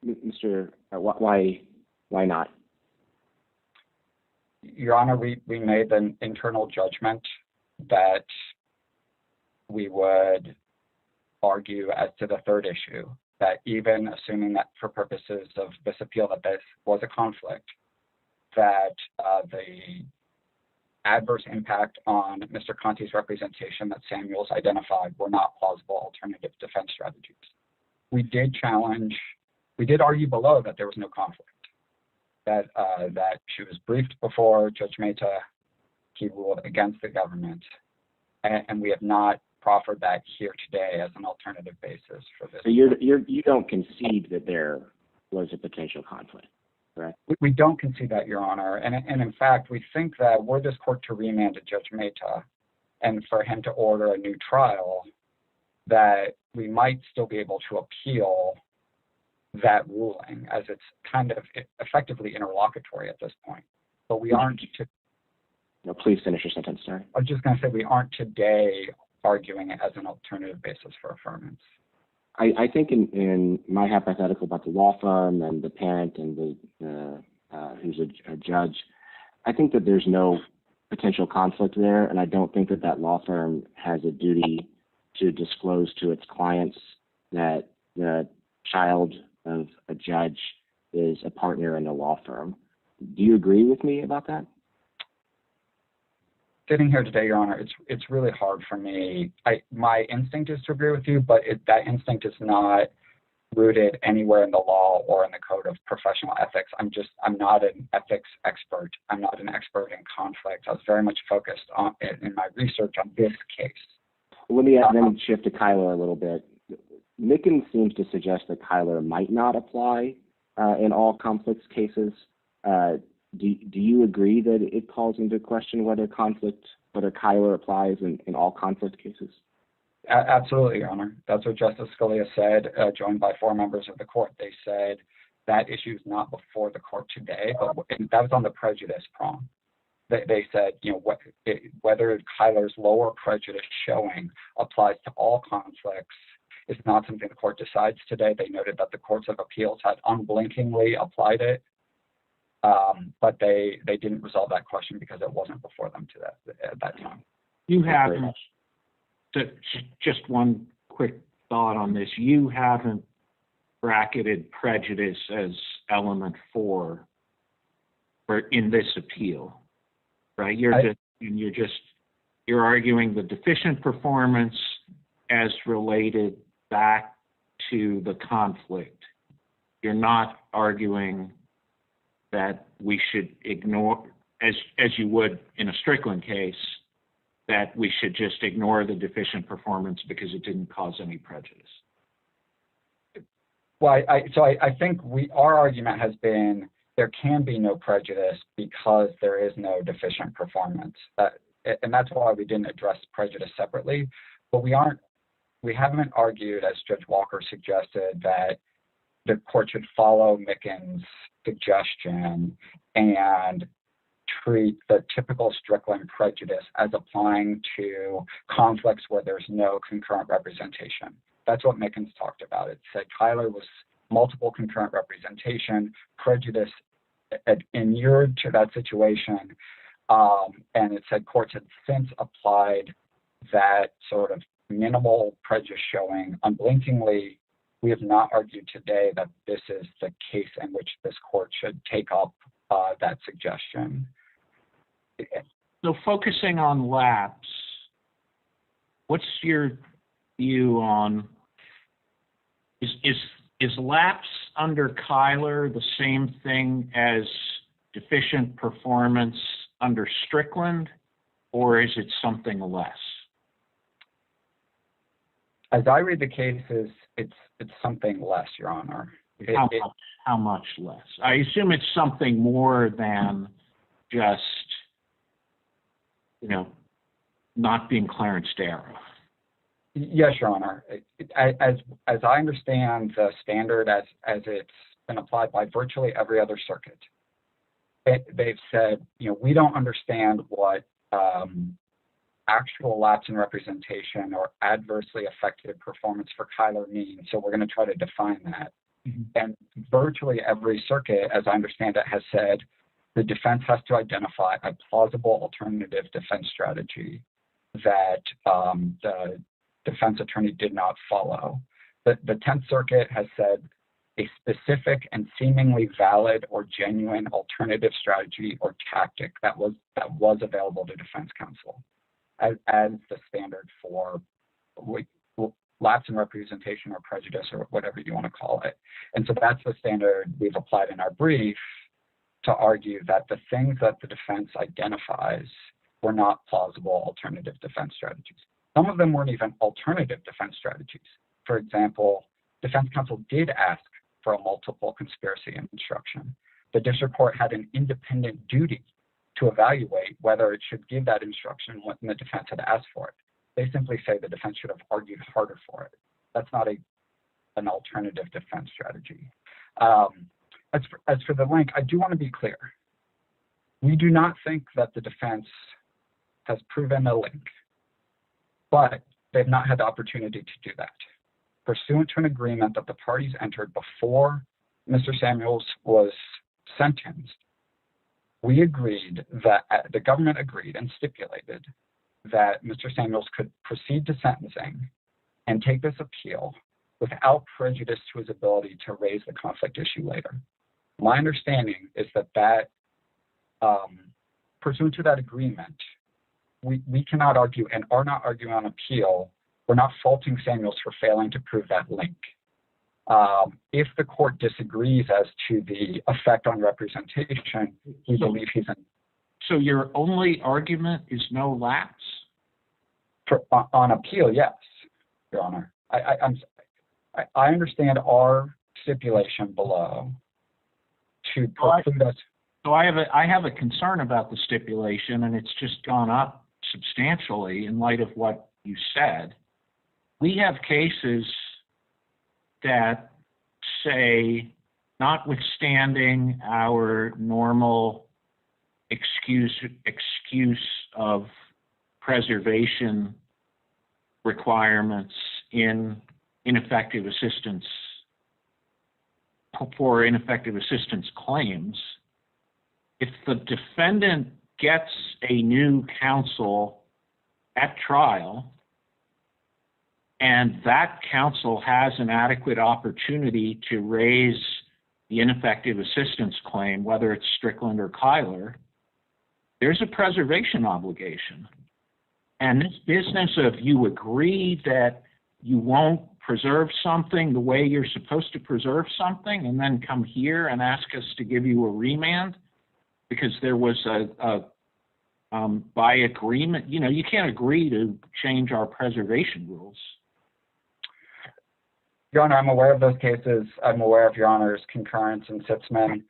Mr. Why not? Your Honor, we made an internal judgment that we would argue as to the third issue, that even assuming that for purposes of this appeal that this was a conflict, that the adverse impact on Mr. Conti's representation that Samuels identified were not plausible alternative defense strategies. We did argue below that there was no conflict, that she was briefed before Judge Mehta. He ruled against the government, and we have not proffered that here today as an alternative basis for this. So you don't concede that there was a potential conflict, correct? We don't concede that, Your Honor, and in fact, we think that were this court to remand to Judge Mehta and for him to order a new trial, that we might still be able to appeal that ruling, as it's kind of effectively interlocutory at this point. But we aren't. No, please finish your sentence, sorry. I was just going to say we aren't today arguing it as an alternative basis for affirmance. I think in my hypothetical about the law firm and the parent and the who's a judge, I think that there's no potential conflict there, and I don't think that that law firm has a duty to disclose to its clients that the child of a judge is a partner in a law firm. Do you agree with me about that? Sitting here today, Your Honor, it's really hard for me. My instinct is to agree with you, but that instinct is not rooted anywhere in the law or in the code of professional ethics. I'm not an ethics expert. I'm not an expert in conflict. I was very much focused on in my research on this case. Let me then shift to Kyler a little bit. Mickens seems to suggest that Kyler might not apply in all conflicts cases. Do you agree that it calls into question whether Kyler applies in all conflict cases? Absolutely, Your Honor. That's what Justice Scalia said, joined by 4 members of the court. They said that issue is not before the court today, but that was on the prejudice prong. They said, whether Kyler's lower prejudice showing applies to all conflicts is not something the court decides today. They noted that the courts of appeals had unblinkingly applied it. But they didn't resolve that question because it wasn't before them at that time. You haven't, just one quick thought on this, you haven't bracketed prejudice as element 4 in this appeal, right? You're arguing the deficient performance as related back to the conflict. You're not arguing that we should ignore, as you would in a Strickland case, that we should just ignore the deficient performance because it didn't cause any prejudice. Well, I think our argument has been there can be no prejudice because there is no deficient performance, and that's why we didn't address prejudice separately. But we haven't argued, as Judge Walker suggested, that the court should follow Mickens' suggestion and treat the typical Strickland prejudice as applying to conflicts where there's no concurrent representation. That's what Mickens talked about. It said Kyler was multiple concurrent representation, prejudice inured to that situation, and it said courts had since applied that sort of minimal prejudice showing unblinkingly. We have not argued today that this is the case in which this court should take up that suggestion. So focusing on lapse, what's your view on, is lapse under Kyler the same thing as deficient performance under Strickland, or is it something less? As I read the cases, it's something less, Your Honor. How much less? I assume it's something more than just, not being Clarence Darrow. Yes, Your Honor. As I understand the standard as it's been applied by virtually every other circuit, they've said, we don't understand what actual lapse in representation or adversely affected performance for Kyler means, so we're going to try to define that. Mm-hmm. And virtually every circuit, as I understand it, has said the defense has to identify a plausible alternative defense strategy that the defense attorney did not follow. The 10th Circuit has said a specific and seemingly valid or genuine alternative strategy or tactic that was available to defense counsel as the standard for lapse in representation or prejudice or whatever you want to call it. And so that's the standard we've applied in our brief to argue that the things that the defense identifies were not plausible alternative defense strategies. Some of them weren't even alternative defense strategies. For example, defense counsel did ask for a multiple conspiracy instruction. The district court had an independent duty to evaluate whether it should give that instruction when the defense had asked for it. They simply say the defense should have argued harder for it. That's not an alternative defense strategy. As for the link, I do want to be clear. We do not think that the defense has proven a link, but they've not had the opportunity to do that. Pursuant to an agreement that the parties entered before Mr. Samuels was sentenced, we agreed that the government agreed and stipulated that Mr. Samuels could proceed to sentencing and take this appeal without prejudice to his ability to raise the conflict issue later. My understanding is that pursuant to that agreement, we cannot argue and are not arguing on appeal. We're not faulting Samuels for failing to prove that link. If the court disagrees as to the effect on representation, we believe he's in. So your only argument is no lapse? On appeal, yes, Your Honor. I understand our stipulation below to preclude us. So I have a concern about the stipulation, and it's just gone up substantially in light of what you said. We have cases that say, notwithstanding our normal excuse of preservation requirements in ineffective assistance for ineffective assistance claims, if the defendant gets a new counsel at trial and that counsel has an adequate opportunity to raise the ineffective assistance claim, whether it's Strickland or Kyler, there's a preservation obligation. And this business of you agree that you won't preserve something the way you're supposed to preserve something and then come here and ask us to give you a remand because there was by agreement, you can't agree to change our preservation rules. Your Honor, I'm aware of those cases. I'm aware of Your Honor's concurrence in Sitzman.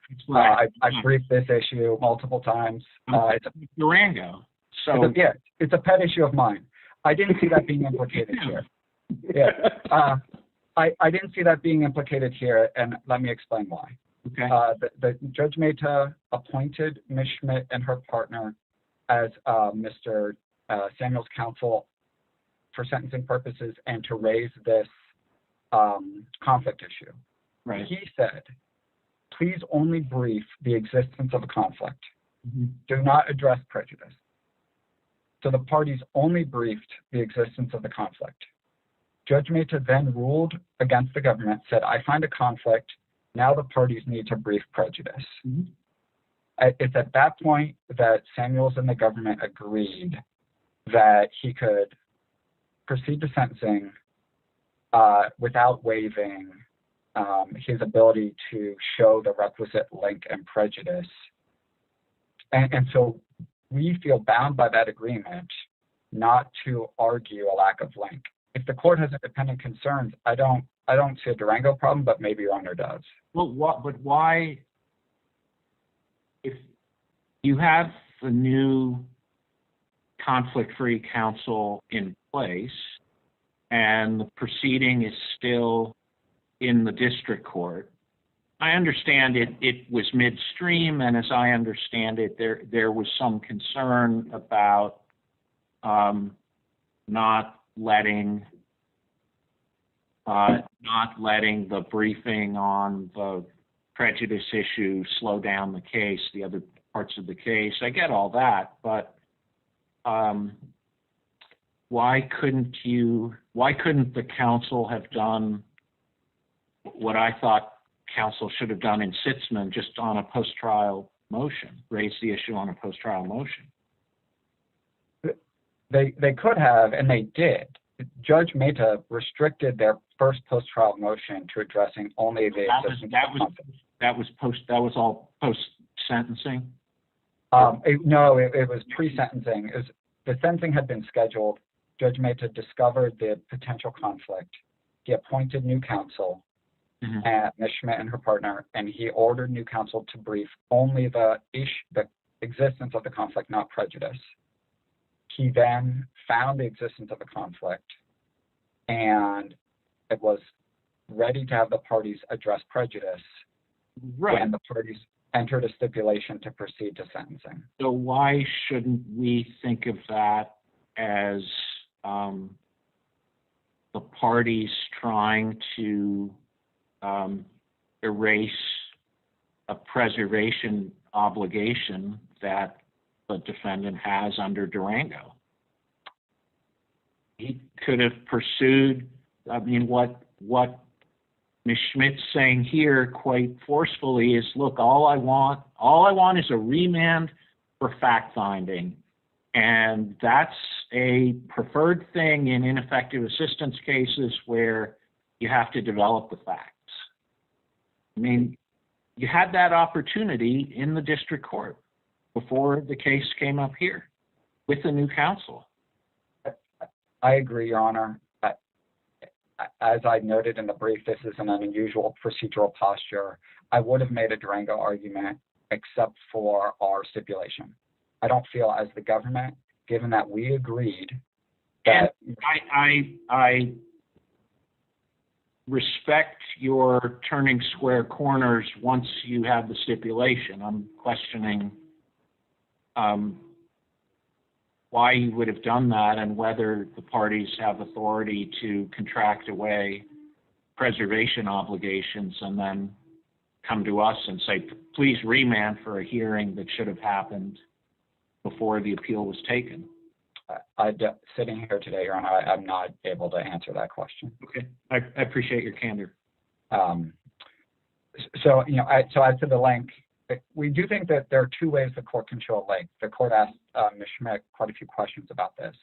I've briefed this issue multiple times. It's Durango. So it's a pet issue of mine. I didn't see that being implicated here. Yeah, I didn't see that being implicated here, and let me explain why. Okay. The Judge Mehta appointed Ms. Schmidt and her partner as Mr. Samuel's counsel for sentencing purposes and to raise this conflict issue. Right. He said, please only brief the existence of a conflict. Mm-hmm. Do not address prejudice. So the parties only briefed the existence of the conflict. Judge Mehta then ruled against the government, said, I find a conflict. Now the parties need to brief prejudice. Mm-hmm. It's at that point that Samuels and the government agreed that he could proceed to sentencing without waiving his ability to show the requisite link and prejudice. And so we feel bound by that agreement not to argue a lack of link. If the court has independent concerns, I don't see a Durango problem, but maybe Your Honor does. Well, but why, if you have the new conflict-free counsel in place and the proceeding is still in the district court, I understand it was midstream, and as I understand it, there was some concern about not letting the briefing on the prejudice issue slow down the case, the other parts of the case. I get all that, but why couldn't the counsel have done what I thought counsel should have done in Sitzman, just on a post-trial motion, raise the issue on a post-trial motion. They could have, and they did. Judge Mehta restricted their first post-trial motion to addressing only the that was all post-sentencing. No, it was pre-sentencing. The sentencing had been scheduled. Judge Mehta discovered the potential conflict. He appointed new counsel, Ms. Schmidt and her partner, and he ordered new counsel to brief only the existence of the conflict, not prejudice. He then found the existence of the conflict, and it was ready to have the parties address prejudice when the parties entered a stipulation to proceed to sentencing. So why shouldn't we think of that as the parties trying to erase a preservation obligation that the defendant has under Durango? He could have pursued, I mean, what Ms. Schmidt's saying here quite forcefully is, look, all I want is a remand for fact-finding. And that's a preferred thing in ineffective assistance cases where you have to develop the facts. I mean, you had that opportunity in the district court before the case came up here with the new counsel. I agree, Your Honor. As I noted in the brief, this is an unusual procedural posture. I would have made a Durango argument except for our stipulation. I don't feel as the government, given that we agreed that... And I respect your turning square corners once you have the stipulation. I'm questioning why you would have done that and whether the parties have authority to contract away preservation obligations and then come to us and say, please remand for a hearing that should have happened before the appeal was taken. Sitting here today, Your Honor, I'm not able to answer that question. Okay, I appreciate your candor. So as to the link, we do think that there are two ways the court can show a link. The court asked Ms. Schmidt quite a few questions about this.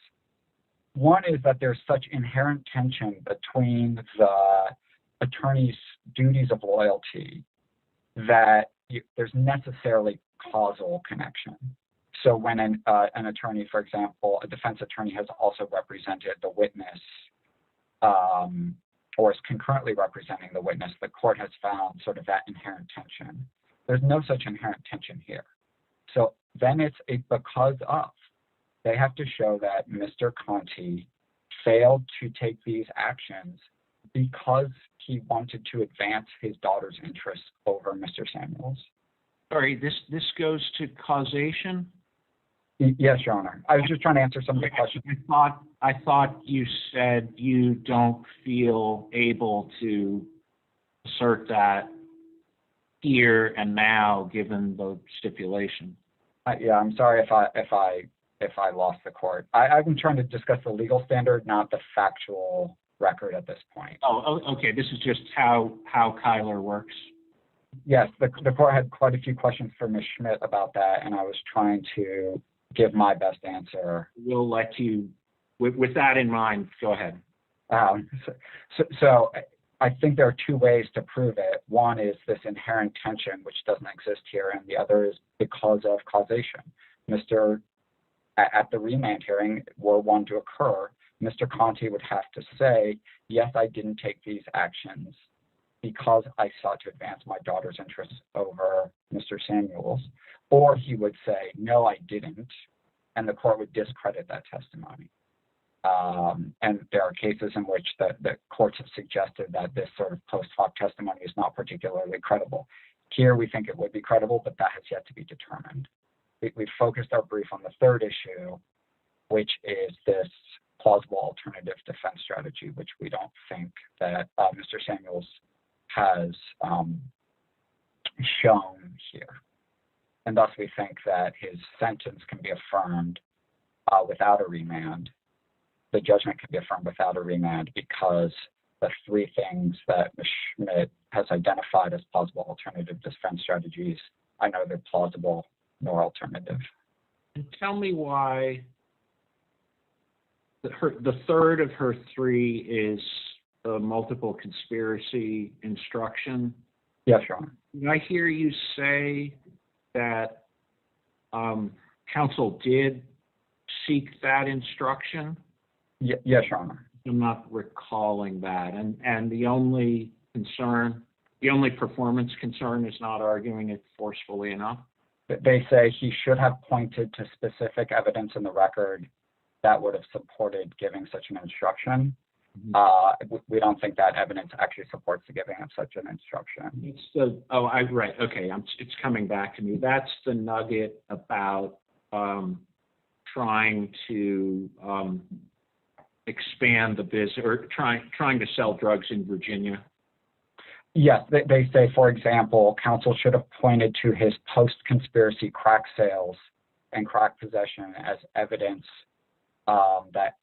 One is that there's such inherent tension between the attorney's duties of loyalty that there's necessarily causal connection. So when an attorney, for example, a defense attorney has also represented the witness or is concurrently representing the witness, the court has found sort of that inherent tension. There's no such inherent tension here. So then it's a because of. They have to show that Mr. Conti failed to take these actions because he wanted to advance his daughter's interests over Mr. Samuels. Sorry, this goes to causation? Yes, Your Honor. I was just trying to answer some of the questions. I thought you said you don't feel able to assert that here and now, given the stipulation. Yeah, I'm sorry if I lost the court. I've been trying to discuss the legal standard, not the factual record at this point. Oh, okay. This is just how Kyler works. Yes, the court had quite a few questions for Ms. Schmidt about that, and I was trying to give my best answer. We'll let you, with that in mind, go ahead. So I think there are two ways to prove it. One is this inherent tension, which doesn't exist here, and the other is because of causation. At the remand hearing, were one to occur, Mr. Conti would have to say, yes, I didn't take these actions because I sought to advance my daughter's interests over Mr. Samuels, or he would say, no, I didn't, and the court would discredit that testimony. And there are cases in which the courts have suggested that this sort of post hoc testimony is not particularly credible. Here, we think it would be credible, but that has yet to be determined. We've focused our brief on the third issue, which is this plausible alternative defense strategy, which we don't think that Mr. Samuels has shown here. And thus, we think that his sentence can be affirmed without a remand. The judgment can be affirmed without a remand because the three things that Ms. Schmidt has identified as plausible alternative defense strategies are neither plausible nor alternative. And tell me why the third of her three is the multiple conspiracy instruction. Yes, Your Honor. Did I hear you say that counsel did seek that instruction? Yes, Your Honor. I'm not recalling that. And the only performance concern is not arguing it forcefully enough? They say he should have pointed to specific evidence in the record that would have supported giving such an instruction. We don't think that evidence actually supports the giving of such an instruction. Right. Okay. It's coming back to me. That's the nugget about trying to expand the business or trying to sell drugs in Virginia. Yes, they say, for example, counsel should have pointed to his post-conspiracy crack sales and crack possession as evidence that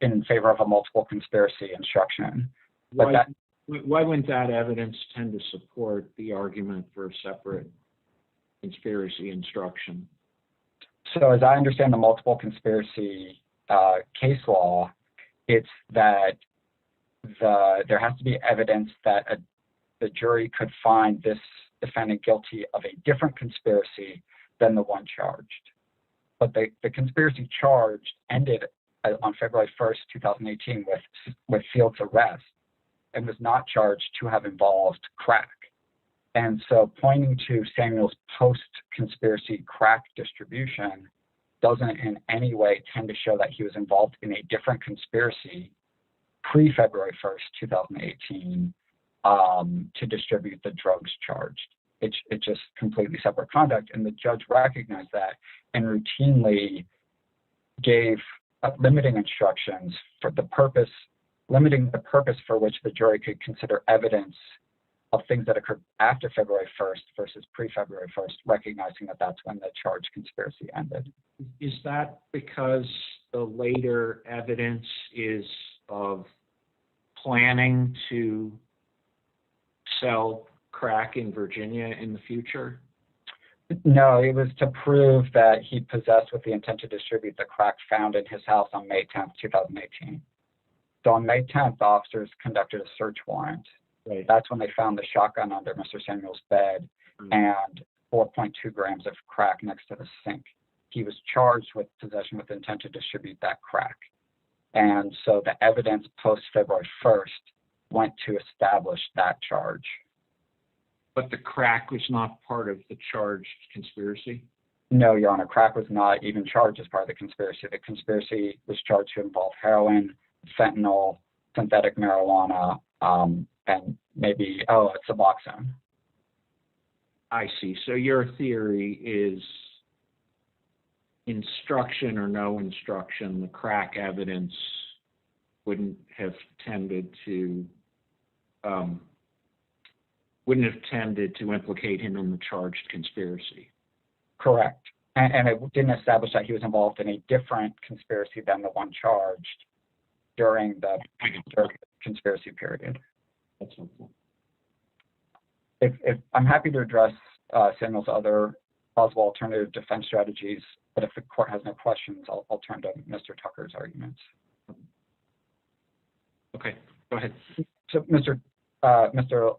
in favor of a multiple conspiracy instruction. But why wouldn't that evidence tend to support the argument for a separate conspiracy instruction? So as I understand the multiple conspiracy case law, it's that there has to be evidence that the jury could find this defendant guilty of a different conspiracy than the one charged. But the conspiracy charged ended on February 1st, 2018 with Field's arrest and was not charged to have involved crack. And so pointing to Samuel's post-conspiracy crack distribution doesn't in any way tend to show that he was involved in a different conspiracy pre-February 1st, 2018 to distribute the drugs charged. It's just completely separate conduct, and the judge recognized that and routinely gave limiting instructions for limiting the purpose for which the jury could consider evidence of things that occurred after February 1st versus pre-February 1st, recognizing that that's when the charged conspiracy ended. Is that because the later evidence is of planning to sell crack in Virginia in the future? No, it was to prove that he possessed with the intent to distribute the crack found in his house on May 10th, 2018. So on May 10th, officers conducted a search warrant. Right. That's when they found the shotgun under Mr. Samuel's bed and 4.2 grams of crack next to the sink. He was charged with possession with intent to distribute that crack. And so the evidence post-February 1st went to establish that charge. But the crack was not part of the charged conspiracy? No, Your Honor, crack was not even charged as part of the conspiracy. The conspiracy was charged to involve heroin, fentanyl, synthetic marijuana, and maybe, Suboxone. I see. So your theory is instruction or no instruction, the crack evidence wouldn't have tended to implicate him in the charged conspiracy. Correct. And it didn't establish that he was involved in a different conspiracy than the one charged during the conspiracy period. That's helpful. If I'm happy to address Samuel's other plausible alternative defense strategies, but if the court has no questions, I'll turn to Mr. Tucker's arguments. Okay, go ahead. So Mr.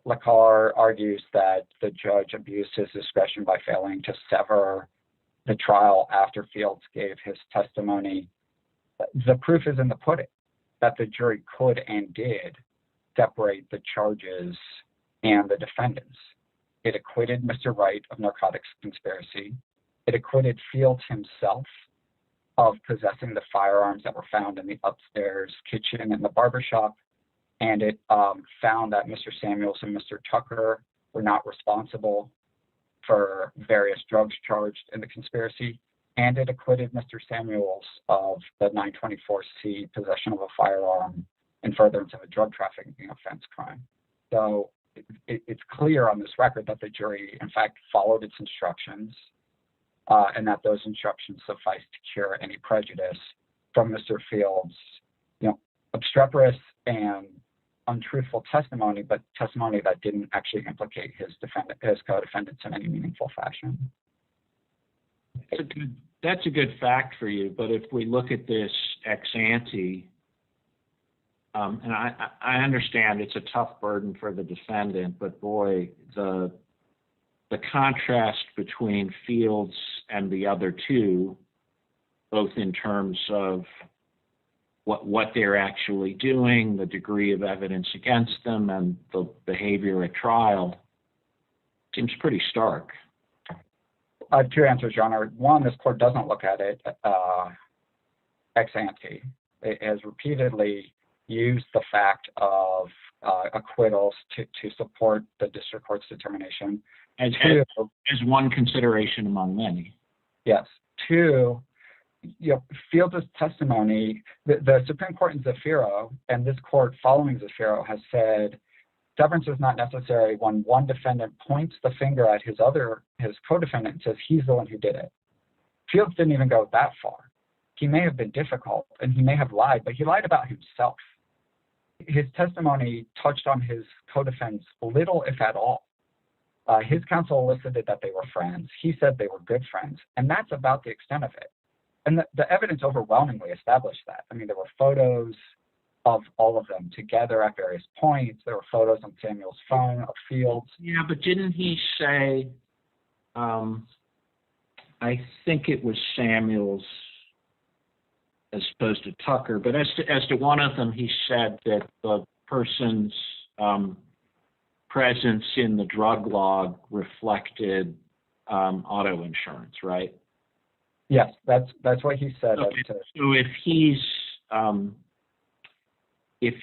Lacar argues that the judge abused his discretion by failing to sever the trial after Fields gave his testimony. The proof is in the pudding that the jury could and did separate the charges and the defendants. It acquitted Mr. Wright of narcotics conspiracy. It acquitted Fields himself of possessing the firearms that were found in the upstairs kitchen and the barbershop. And it found that Mr. Samuels and Mr. Tucker were not responsible for various drugs charged in the conspiracy. And it acquitted Mr. Samuels of the 924C possession of a firearm in furtherance of a drug trafficking offense crime. So it's clear on this record that the jury, in fact, followed its instructions and that those instructions sufficed to cure any prejudice from Mr. Fields' obstreperous and untruthful testimony, but testimony that didn't actually implicate his co-defendants in any meaningful fashion. That's a good fact for you, but if we look at this ex ante, and I understand it's a tough burden for the defendant, but boy, the contrast between Fields and the other two, both in terms of what they're actually doing, the degree of evidence against them, and the behavior at trial, seems pretty stark. I have two answers, Your Honor. One, this court doesn't look at it ex ante. It has repeatedly used the fact of acquittals to support the district court's determination. As one consideration among many. Yes. Two, Fields' testimony, the Supreme Court in Zafiro, and this court following Zafiro, has said severance is not necessary when one defendant points the finger at his co-defendant and says he's the one who did it. Fields didn't even go that far. He may have been difficult and he may have lied, but he lied about himself. His testimony touched on his co-defendants little, if at all. His counsel elicited that they were friends. He said they were good friends, and that's about the extent of it. And the evidence overwhelmingly established that. I mean, there were photos of all of them together at various points. There were photos on Samuel's phone of Fields. Yeah, but didn't he say, I think it was Samuel's as opposed to Tucker, but as to one of them, he said that the person's presence in the drug log reflected auto insurance, right? Yes, that's what he said. Okay. So if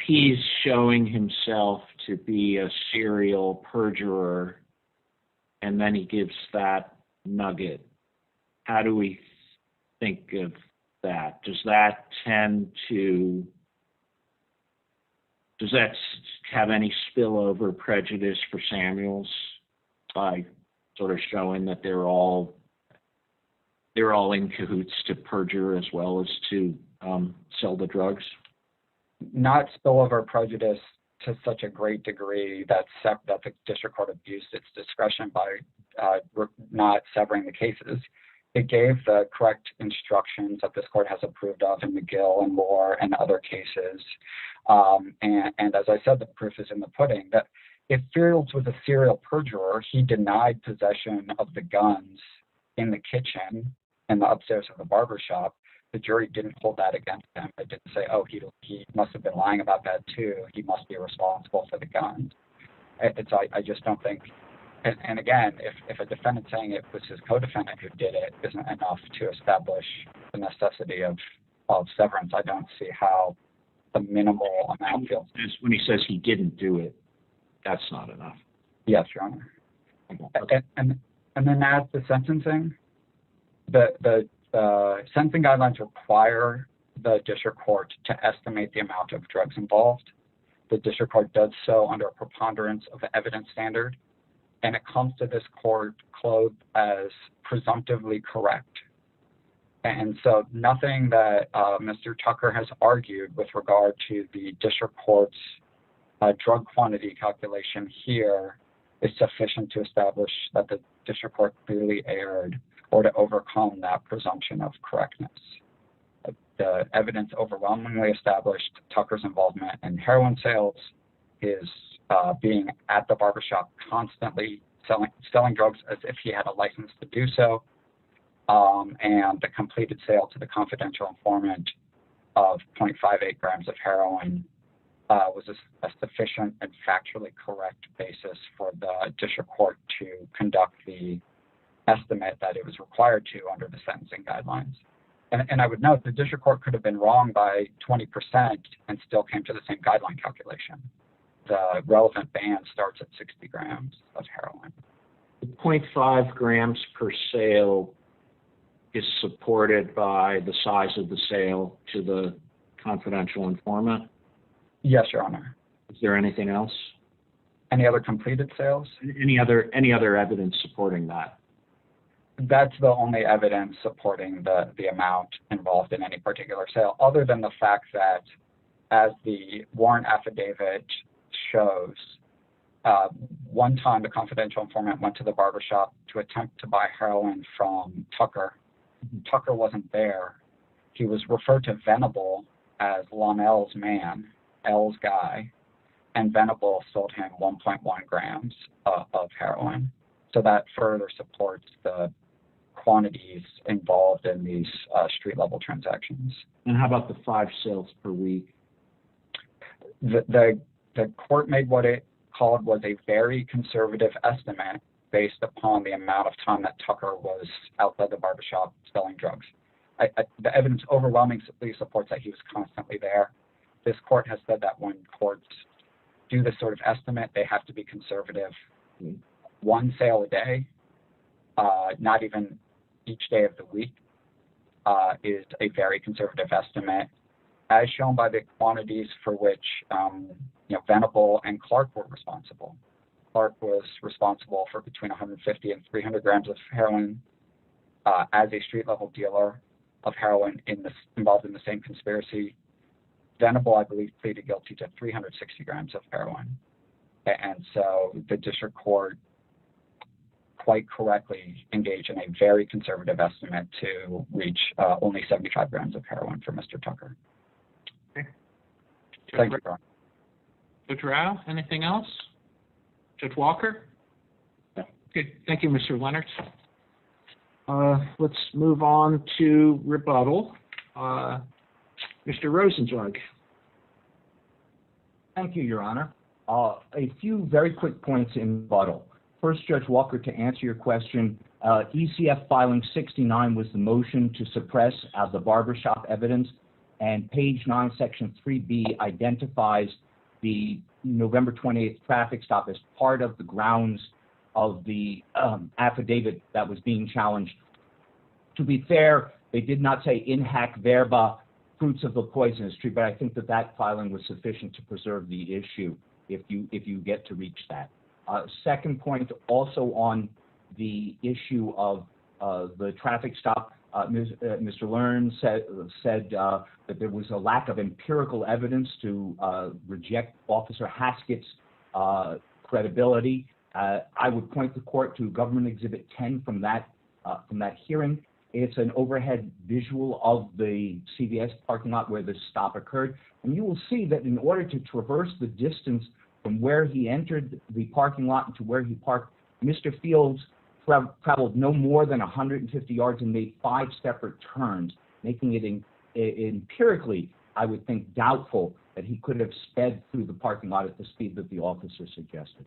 he's showing himself to be a serial perjurer, and then he gives that nugget, how do we think of that? Does that have any spillover prejudice for Samuels by sort of showing that they're all in cahoots to perjure as well as to sell the drugs? Not spillover prejudice to such a great degree that the district court abused its discretion by not severing the cases. It gave the correct instructions that this court has approved of in McGill and Moore and other cases. And as I said, the proof is in the pudding, that if Fields was a serial perjurer, he denied possession of the guns in the kitchen and the upstairs of the barbershop. The jury didn't hold that against him. It didn't say, oh, he must have been lying about that too. He must be responsible for the guns. I just don't think, and again, if a defendant saying it was his co-defendant who did it isn't enough to establish the necessity of severance, I don't see how the minimal amount feels. When he says he didn't do it, that's not enough. Yes, Your Honor. Okay. And then as the sentencing, the sentencing guidelines require the district court to estimate the amount of drugs involved. The district court does so under a preponderance of the evidence standard, and it comes to this court clothed as presumptively correct. And so nothing that Mr. Tucker has argued with regard to the district court's drug quantity calculation here is sufficient to establish that the district court clearly erred or to overcome that presumption of correctness. The evidence overwhelmingly established Tucker's involvement in heroin sales, his being at the barbershop constantly selling drugs as if he had a license to do so, and the completed sale to the confidential informant of 0.58 grams of heroin was a sufficient and factually correct basis for the district court to conduct the estimate that it was required to under the sentencing guidelines. And I would note the district court could have been wrong by 20% and still came to the same guideline calculation. The relevant band starts at 60 grams of heroin. 0.5 grams per sale is supported by the size of the sale to the confidential informant? Yes, Your Honor. Is there anything else? Any other completed sales? Any other evidence supporting that? That's the only evidence supporting the amount involved in any particular sale, other than the fact that as the warrant affidavit shows one time the confidential informant went to the barbershop to attempt to buy heroin from Tucker. Tucker wasn't there. He was referred to Venable as Lonnell's man, L's guy, and Venable sold him 1.1 grams of heroin. So that further supports the quantities involved in these street-level transactions. And how about the 5 sales per week? The court made what it called was a very conservative estimate based upon the amount of time that Tucker was outside the barbershop selling drugs. The evidence overwhelmingly supports that he was constantly there. This court has said that when courts do this sort of estimate, they have to be conservative. One sale a day, not even each day of the week, is a very conservative estimate, as shown by the quantities for which Venable and Clark were responsible. Clark was responsible for between 150 and 300 grams of heroin as a street-level dealer of heroin involved in the same conspiracy. Venable, I believe, pleaded guilty to 360 grams of heroin. And so the district court quite correctly engaged in a very conservative estimate to reach only 75 grams of heroin for Mr. Tucker. Okay. Thank you, Brian. Judge Rao, anything else? Judge Walker? No. Okay, thank you, Mr. Leonard. Let's move on to rebuttal. Mr. Rosenzweig. Thank you, Your Honor. A few very quick points in rebuttal. First, Judge Walker, to answer your question, ECF filing 69 was the motion to suppress the barbershop evidence, and page 9, section 3B identifies the November 28th traffic stop as part of the grounds of the affidavit that was being challenged. To be fair, they did not say in hac verba fruits of the poisonous tree, but I think that filing was sufficient to preserve the issue if you get to reach that. Second point, also on the issue of the traffic stop, Mr. Learn said that there was a lack of empirical evidence to reject Officer Haskett's credibility. I would point the court to Government Exhibit 10 from that hearing. It's an overhead visual of the CVS parking lot where the stop occurred, and you will see that in order to traverse the distance from where he entered the parking lot to where he parked, Mr. Fields traveled no more than 150 yards and made 5 separate turns, making it empirically, I would think, doubtful that he could have sped through the parking lot at the speed that the officer suggested.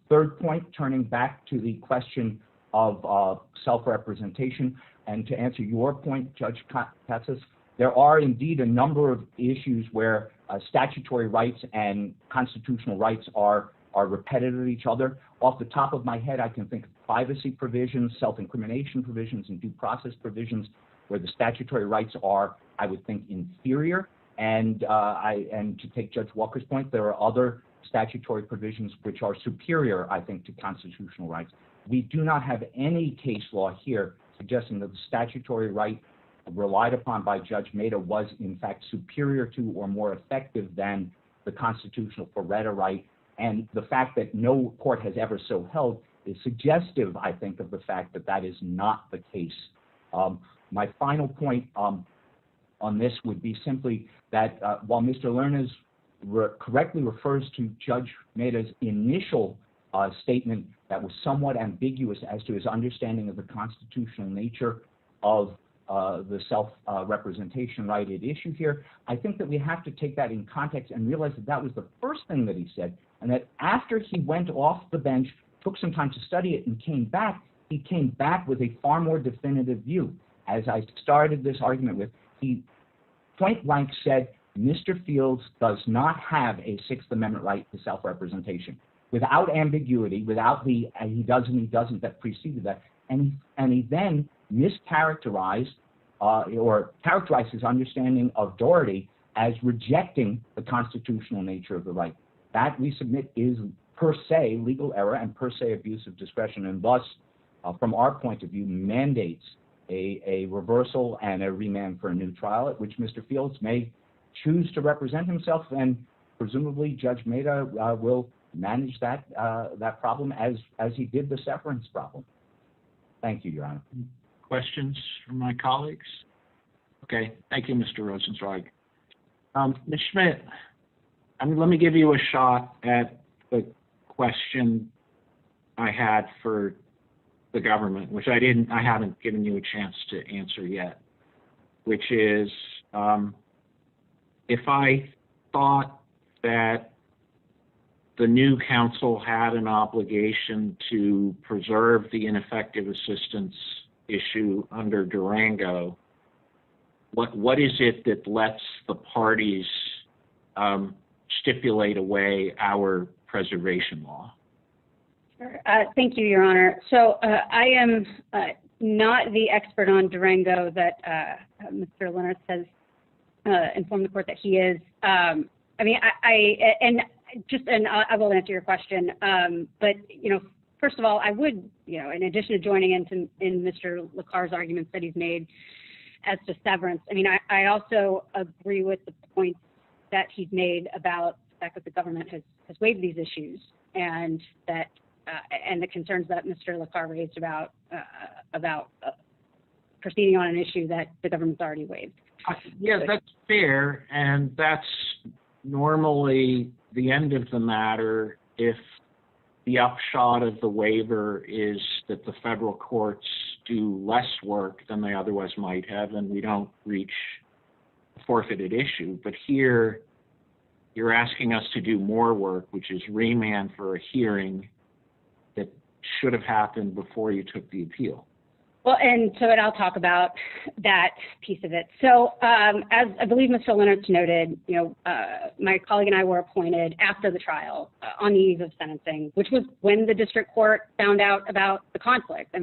Third point, turning back to the question of self-representation, and to answer your point, Judge Katsas, there are indeed a number of issues where statutory rights and constitutional rights are repetitive of each other. Off the top of my head, I can think of privacy provisions, self-incrimination provisions, and due process provisions where the statutory rights are, I would think, inferior. And to take Judge Walker's point, there are other statutory provisions which are superior, I think, to constitutional rights. We do not have any case law here suggesting that the statutory right relied upon by Judge Mehta was, in fact, superior to or more effective than the constitutional Faretta right. And the fact that no court has ever so held is suggestive, I think, of the fact that that is not the case. My final point on this would be simply that while Mr. Lerner's correctly refers to Judge Mehta's initial statement that was somewhat ambiguous as to his understanding of the constitutional nature of the self-representation right at issue here, I think that we have to take that in context and realize that that was the first thing that he said, and that after he went off the bench, took some time to study it, and came back, he came back with a far more definitive view. As I started this argument with, he point blank said, Mr. Fields does not have a Sixth Amendment right to self-representation. Without ambiguity, without the he does and he doesn't that preceded that, and he then mischaracterized or characterized his understanding of Doherty as rejecting the constitutional nature of the right. That, we submit, is per se legal error and per se abuse of discretion, and thus, from our point of view, mandates a reversal and a remand for a new trial at which Mr. Fields may choose to represent himself and presumably Judge Mehta will manage that that problem as he did the severance problem. Thank you, Your Honor. Questions from my colleagues? Okay, thank you, Mr. Rosenzweig. Ms. Schmidt, let me give you a shot at the question I had for the government, which I haven't given you a chance to answer yet, which is, if I thought that the new counsel had an obligation to preserve the ineffective assistance issue under Durango, what is it that lets the parties stipulate away our preservation law? Sure. Thank you, Your Honor. So I am not the expert on Durango that Mr. Leonard has informed the court that he is. I will answer your question. But, first of all, I would, in addition to joining in Mr. LaCar's arguments that he's made as to severance, I also agree with the points that he's made about the fact that the government has waived these issues and that and the concerns that Mr. LaCar raised about proceeding on an issue that the government's already waived. Yeah, that's fair, and that's normally the end of the matter if the upshot of the waiver is that the federal courts do less work than they otherwise might have, and we don't reach a forfeited issue. But here, you're asking us to do more work, which is remand for a hearing that should have happened before you took the appeal. Well, and so I'll talk about that piece of it. So as I believe Mr. Leonard noted, my colleague and I were appointed after the trial on the eve of sentencing, which was when the district court found out about the conflict.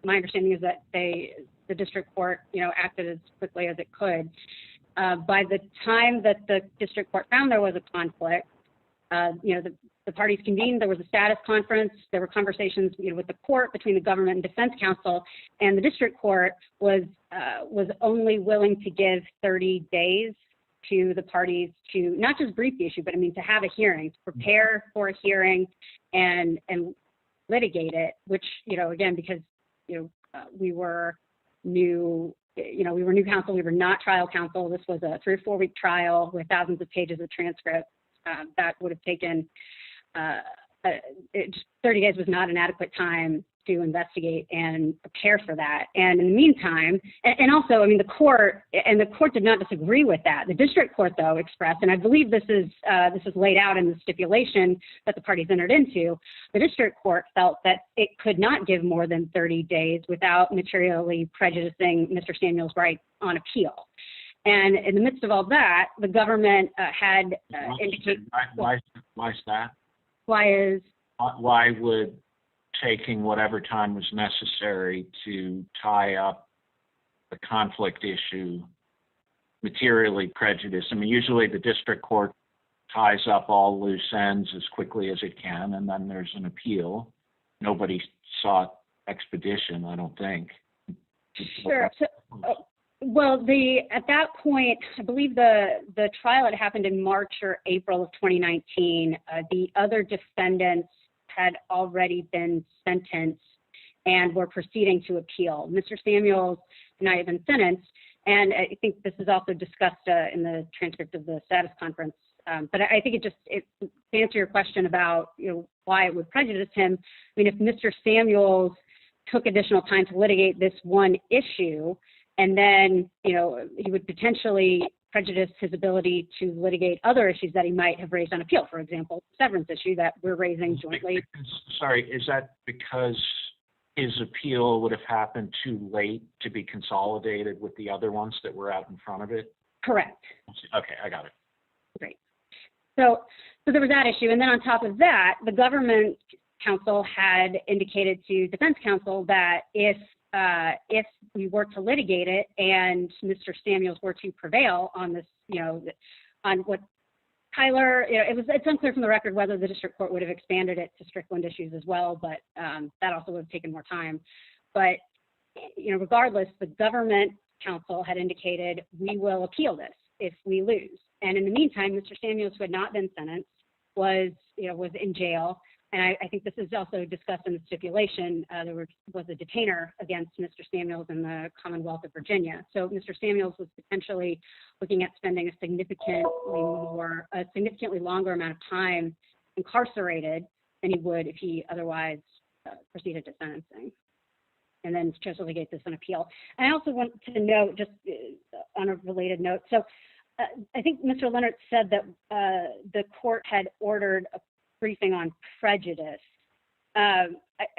My understanding is that the district court, acted as quickly as it could. By the time that the district court found there was a conflict, the parties convened, there was a status conference, there were conversations with the court between the government and defense counsel, and the district court was only willing to give 30 days to the parties to not just brief the issue, but to have a hearing, to prepare for a hearing and litigate it, which, again, because, we were new counsel, we were not trial counsel. This was a 3 or 4 week trial with thousands of pages of transcripts. That would have taken 30 days was not an adequate time to investigate and prepare for that. And in the meantime, and also, the court did not disagree with that. The district court, though, expressed, and I believe this is laid out in the stipulation that the parties entered into. The district court felt that it could not give more than 30 days without materially prejudicing Mr. Samuel's right on appeal. And in the midst of all that, the government had indicated. Why is that? Why would taking whatever time was necessary to tie up the conflict issue materially prejudice? Usually the district court ties up all loose ends as quickly as it can, and then there's an appeal. Nobody sought expedition, I don't think. Sure. At that point, I believe the trial had happened in March or April of 2019. The other defendants had already been sentenced and were proceeding to appeal. Mr. Samuels and I had been sentenced, and I think this is also discussed in the transcript of the status conference. But I think to answer your question about why it would prejudice him, if Mr. Samuels took additional time to litigate this one issue, and then he would potentially prejudice his ability to litigate other issues that he might have raised on appeal. For example, the severance issue that we're raising jointly. Sorry, is that because his appeal would have happened too late to be consolidated with the other ones that were out in front of it? Correct. Okay, I got it. Great. So there was that issue, and then on top of that, the government counsel had indicated to defense counsel that if we were to litigate it and Mr. Samuels were to prevail on this, on what Tyler, it's unclear from the record whether the district court would have expanded it to Strickland issues as well, but that also would have taken more time. But, regardless, the government counsel had indicated, we will appeal this. if we lose. And in the meantime, Mr. Samuels, who had not been sentenced, was in jail. And I think this is also discussed in the stipulation. There was a detainer against Mr. Samuels in the Commonwealth of Virginia. So Mr. Samuels was potentially looking at spending a significantly longer amount of time incarcerated than he would if he otherwise proceeded to sentencing. And then chose to litigate this on appeal. And I also want to note, just on a related note, so I think Mr. Leonard said that the court had ordered a briefing on prejudice. I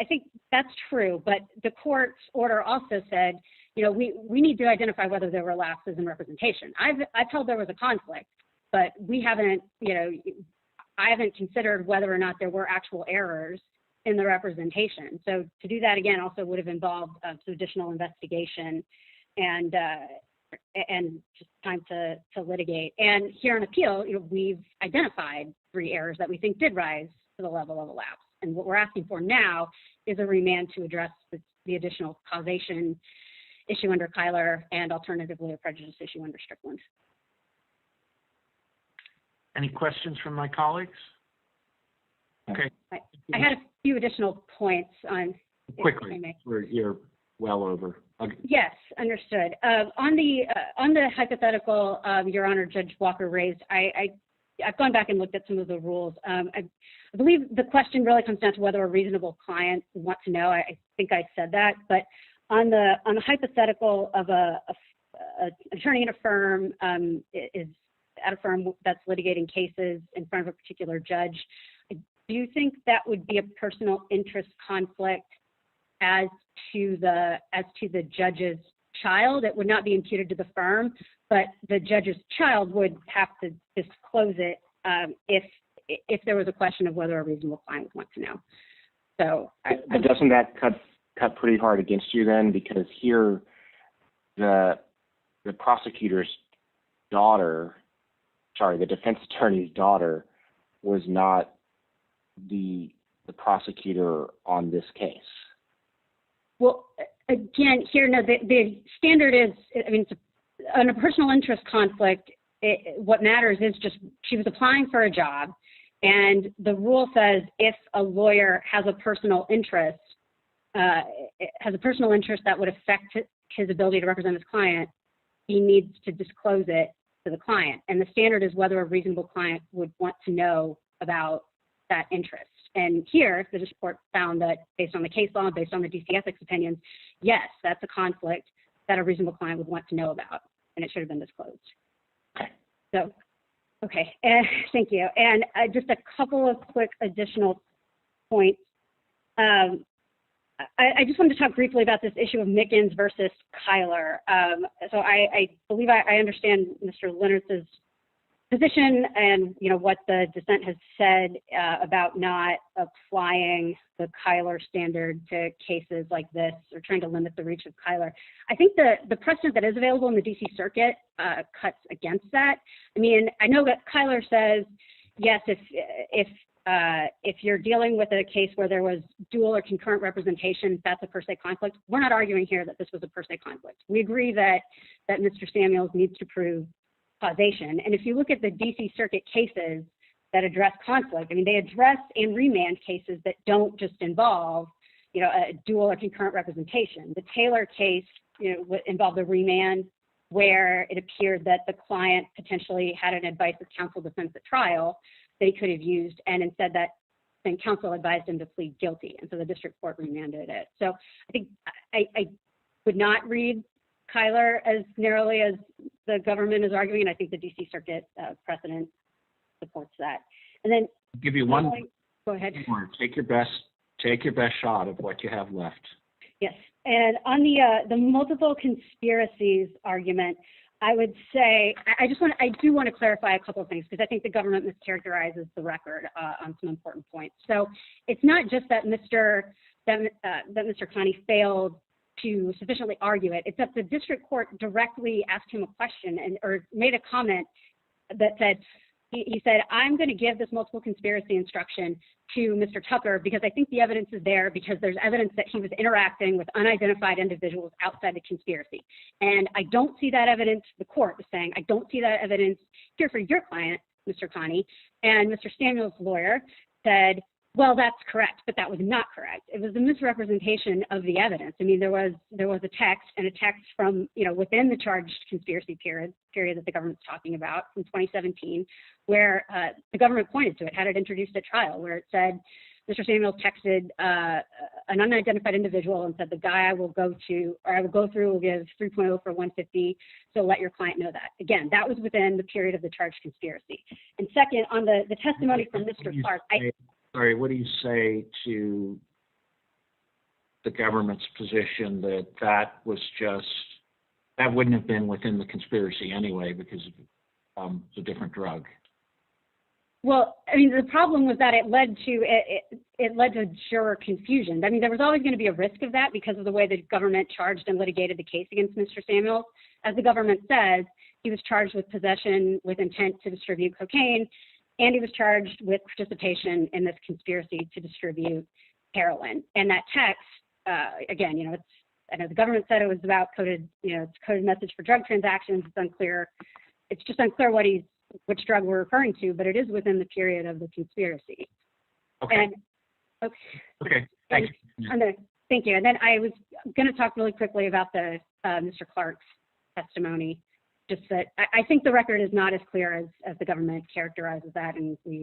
think that's true, but the court's order also said, we need to identify whether there were lapses in representation. I've held there was a conflict, but we haven't, I haven't considered whether or not there were actual errors in the representation. So to do that again also would have involved some additional investigation and just time to litigate. And here on appeal, we've identified 3 errors that we think did rise to the level of a lapse. And what we're asking for now is a remand to address the additional causation issue under Kyler and alternatively a prejudice issue under Strickland. Any questions from my colleagues? Okay. I had a few additional points on. Quickly, you're well over. Okay. Yes, understood. On the hypothetical, Your Honor, Judge Walker raised, I've gone back and looked at some of the rules. I believe the question really comes down to whether a reasonable client would want to know. I think I said that, but on the hypothetical of an attorney in a firm is at a firm that's litigating cases in front of a particular judge, do you think that would be a personal interest conflict as to the judge's child? It would not be imputed to the firm, but the judge's child would have to disclose it if there was a question of whether a reasonable client would want to know. So doesn't that cut pretty hard against you then? Because here, the prosecutor's daughter, the defense attorney's daughter, was not the prosecutor on this case. Well, again, here, no, the standard is, on a personal interest conflict, what matters is just she was applying for a job, and the rule says if a lawyer has a personal interest that would affect his ability to represent his client, he needs to disclose it to the client. And the standard is whether a reasonable client would want to know about that interest. And here, the district court found that based on the case law, based on the DC ethics opinions, yes, that's a conflict that a reasonable client would want to know about, and it should have been disclosed. So, okay, thank you. And just a couple of quick additional points. I just wanted to talk briefly about this issue of Mickens versus Kyler. So I believe I understand Mr. Leonard's position and what the dissent has said about not applying the Kyler standard to cases like this or trying to limit the reach of Kyler. I think the precedent that is available in the DC circuit cuts against that. I know that Kyler says, yes, if you're dealing with a case where there was dual or concurrent representation, that's a per se conflict. We're not arguing here that this was a per se conflict. We agree that Mr. Samuels needs to prove causation. And if you look at the DC circuit cases that address conflict, they address and remand cases that don't just involve, a dual or concurrent representation. The Taylor case, involved a remand where it appeared that the client potentially had an advice of counsel defense at trial that he could have used, and instead that then counsel advised him to plead guilty. And so the district court remanded it. So I think I would not read Kyler as narrowly as the government is arguing, and I think the DC circuit precedent supports that. And then I'll give you one. Go ahead. Take your best shot of what you have left. Yes, and on the multiple conspiracies argument, I would say I do want to clarify a couple of things because I think the government mischaracterizes the record on some important points. So it's not just that Mr. Connie failed to sufficiently argue it. It's that the district court directly asked him a question or made a comment that said, he said, I'm going to give this multiple conspiracy instruction to Mr. Tucker because I think the evidence is there because there's evidence that he was interacting with unidentified individuals outside the conspiracy. And I don't see that evidence, the court was saying, I don't see that evidence here for your client, Mr. Connie. And Mr. Samuel's lawyer said, well, that's correct, but that was not correct. It was a misrepresentation of the evidence. I mean, there was a text from, within the charged conspiracy period that the government's talking about from 2017, where the government pointed to it, had it introduced at trial, where it said, Mr. Samuel texted an unidentified individual and said, the guy I will go through will give 3.0 for 150, so let your client know that. Again, that was within the period of the charged conspiracy. And second, on the testimony from Mr. Clark, Sorry, what do you say to the government's position that wouldn't have been within the conspiracy anyway because it's a different drug? Well, I mean, the problem was that it led to juror confusion. I mean, there was always going to be a risk of that because of the way the government charged and litigated the case against Mr. Samuel. As the government says, he was charged with possession with intent to distribute cocaine, and he was charged with participation in this conspiracy to distribute heroin. And that text, again, I know the government said it was about it's a coded message for drug transactions. It's unclear. It's just unclear which drug we're referring to, but it is within the period of the conspiracy. Okay. Okay. Thank you. Thank you. And then I was going to talk really quickly about the Mr. Clark's testimony. Just that I think the record is not as clear as the government characterizes that, and we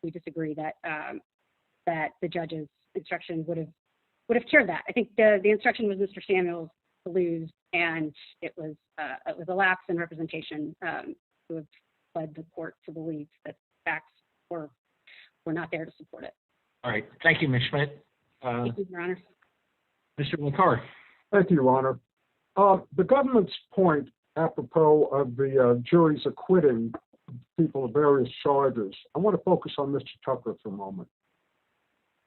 disagree that the judge's instruction would have cured that. I think the instruction was Mr. Samuel's to lose, and it was a lapse in representation to have led the court to believe that facts were not there to support it. All right. Thank you, Ms. Schmidt. Thank you, Your Honor. Mr. McCarr. Thank you, Your Honor. The government's point apropos of the jury's acquitting people of various charges, I want to focus on Mr. Tucker for a moment.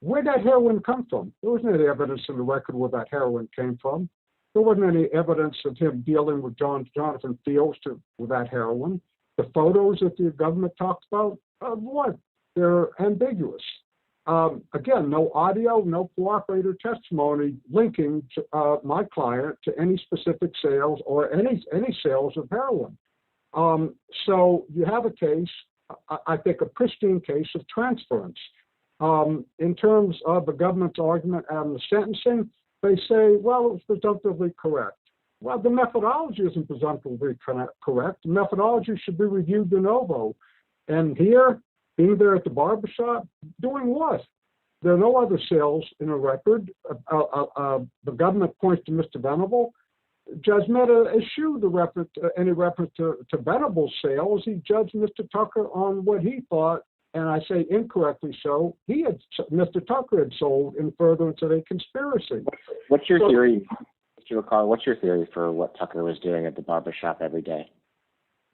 Where'd that heroin come from? There wasn't any evidence in the record where that heroin came from. There wasn't any evidence of him dealing with Jonathan Fields with that heroin. The photos that the government talked about, what? They're ambiguous. Again, no audio, no cooperator testimony linking my client to any specific sales or any sales of heroin. So you have a case, I think a pristine case of transference. In terms of the government's argument and the sentencing, they say, well, it was presumptively correct. Well, the methodology isn't presumptively correct. The methodology should be reviewed de novo. And here, being there at the barbershop, doing what? There are no other sales in a record. The government points to Mr. Venable. Judge Mehta eschewed any reference to Venable's sales. He judged Mr. Tucker on what he thought, and I say incorrectly so, Mr. Tucker had sold in furtherance of a conspiracy. What's your theory, Mr. McCarr, what's your theory for what Tucker was doing at the barbershop every day?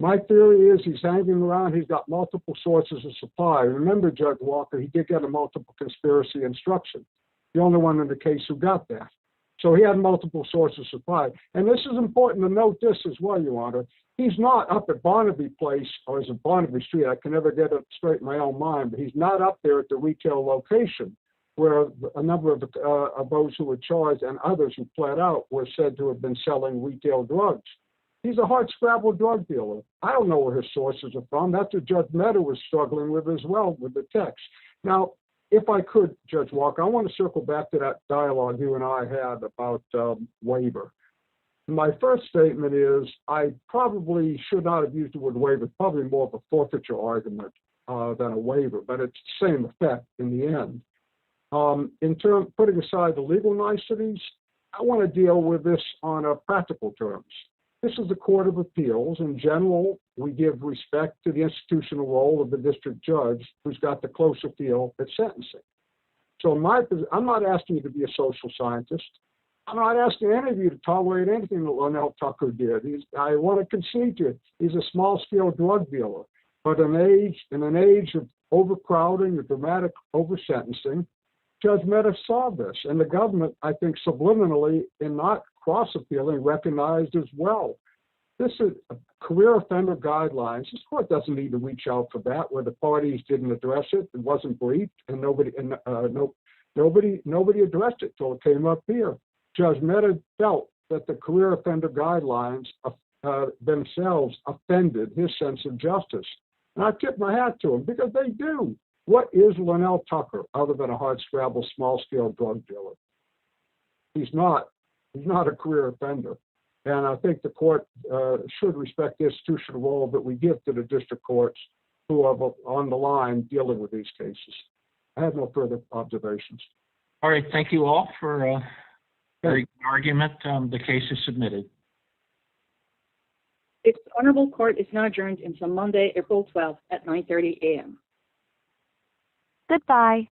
My theory is he's hanging around. He's got multiple sources of supply. Remember, Judge Walker, he did get a multiple conspiracy instruction. The only one in the case who got that. So he had multiple sources of supply. And this is important to note this as well, Your Honor. He's not up at Barnaby Place, or is it Barnaby Street? I can never get it straight in my own mind, but he's not up there at the retail location where a number of those who were charged and others who fled out were said to have been selling retail drugs. He's a hard-scrabble drug dealer. I don't know where his sources are from. That's what Judge Mehta was struggling with as well, with the text. Now, if I could, Judge Walker, I want to circle back to that dialogue you and I had about waiver. My first statement is I probably should not have used the word waiver. It's probably more of a forfeiture argument than a waiver, but it's the same effect in the end. Putting aside the legal niceties, I want to deal with this on practical terms. This is the Court of Appeals. In general, we give respect to the institutional role of the district judge who's got the closer feel at sentencing. So I'm not asking you to be a social scientist. I'm not asking any of you to tolerate anything that Lonnell Tucker did. I want to concede to it. He's a small-scale drug dealer. But in an age of overcrowding, of dramatic over-sentencing, Judge Mehta saw this. And the government, I think, subliminally, in not cross-appealing, recognized as well. This is career offender guidelines. This court doesn't need to reach out for that, where the parties didn't address it. It wasn't briefed, and nobody addressed it till it came up here. Judge Mehta felt that the career offender guidelines themselves offended his sense of justice. And I tip my hat to him because they do. What is Lonnell Tucker other than a hardscrabble, small-scale drug dealer? He's not a career offender. And I think the court should respect the institutional role that we give to the district courts who are on the line dealing with these cases. I have no further observations. All right, thank you all for a very good argument. The case is submitted. This honorable court is now adjourned until Monday, April 12th at 9:30 a.m. Goodbye.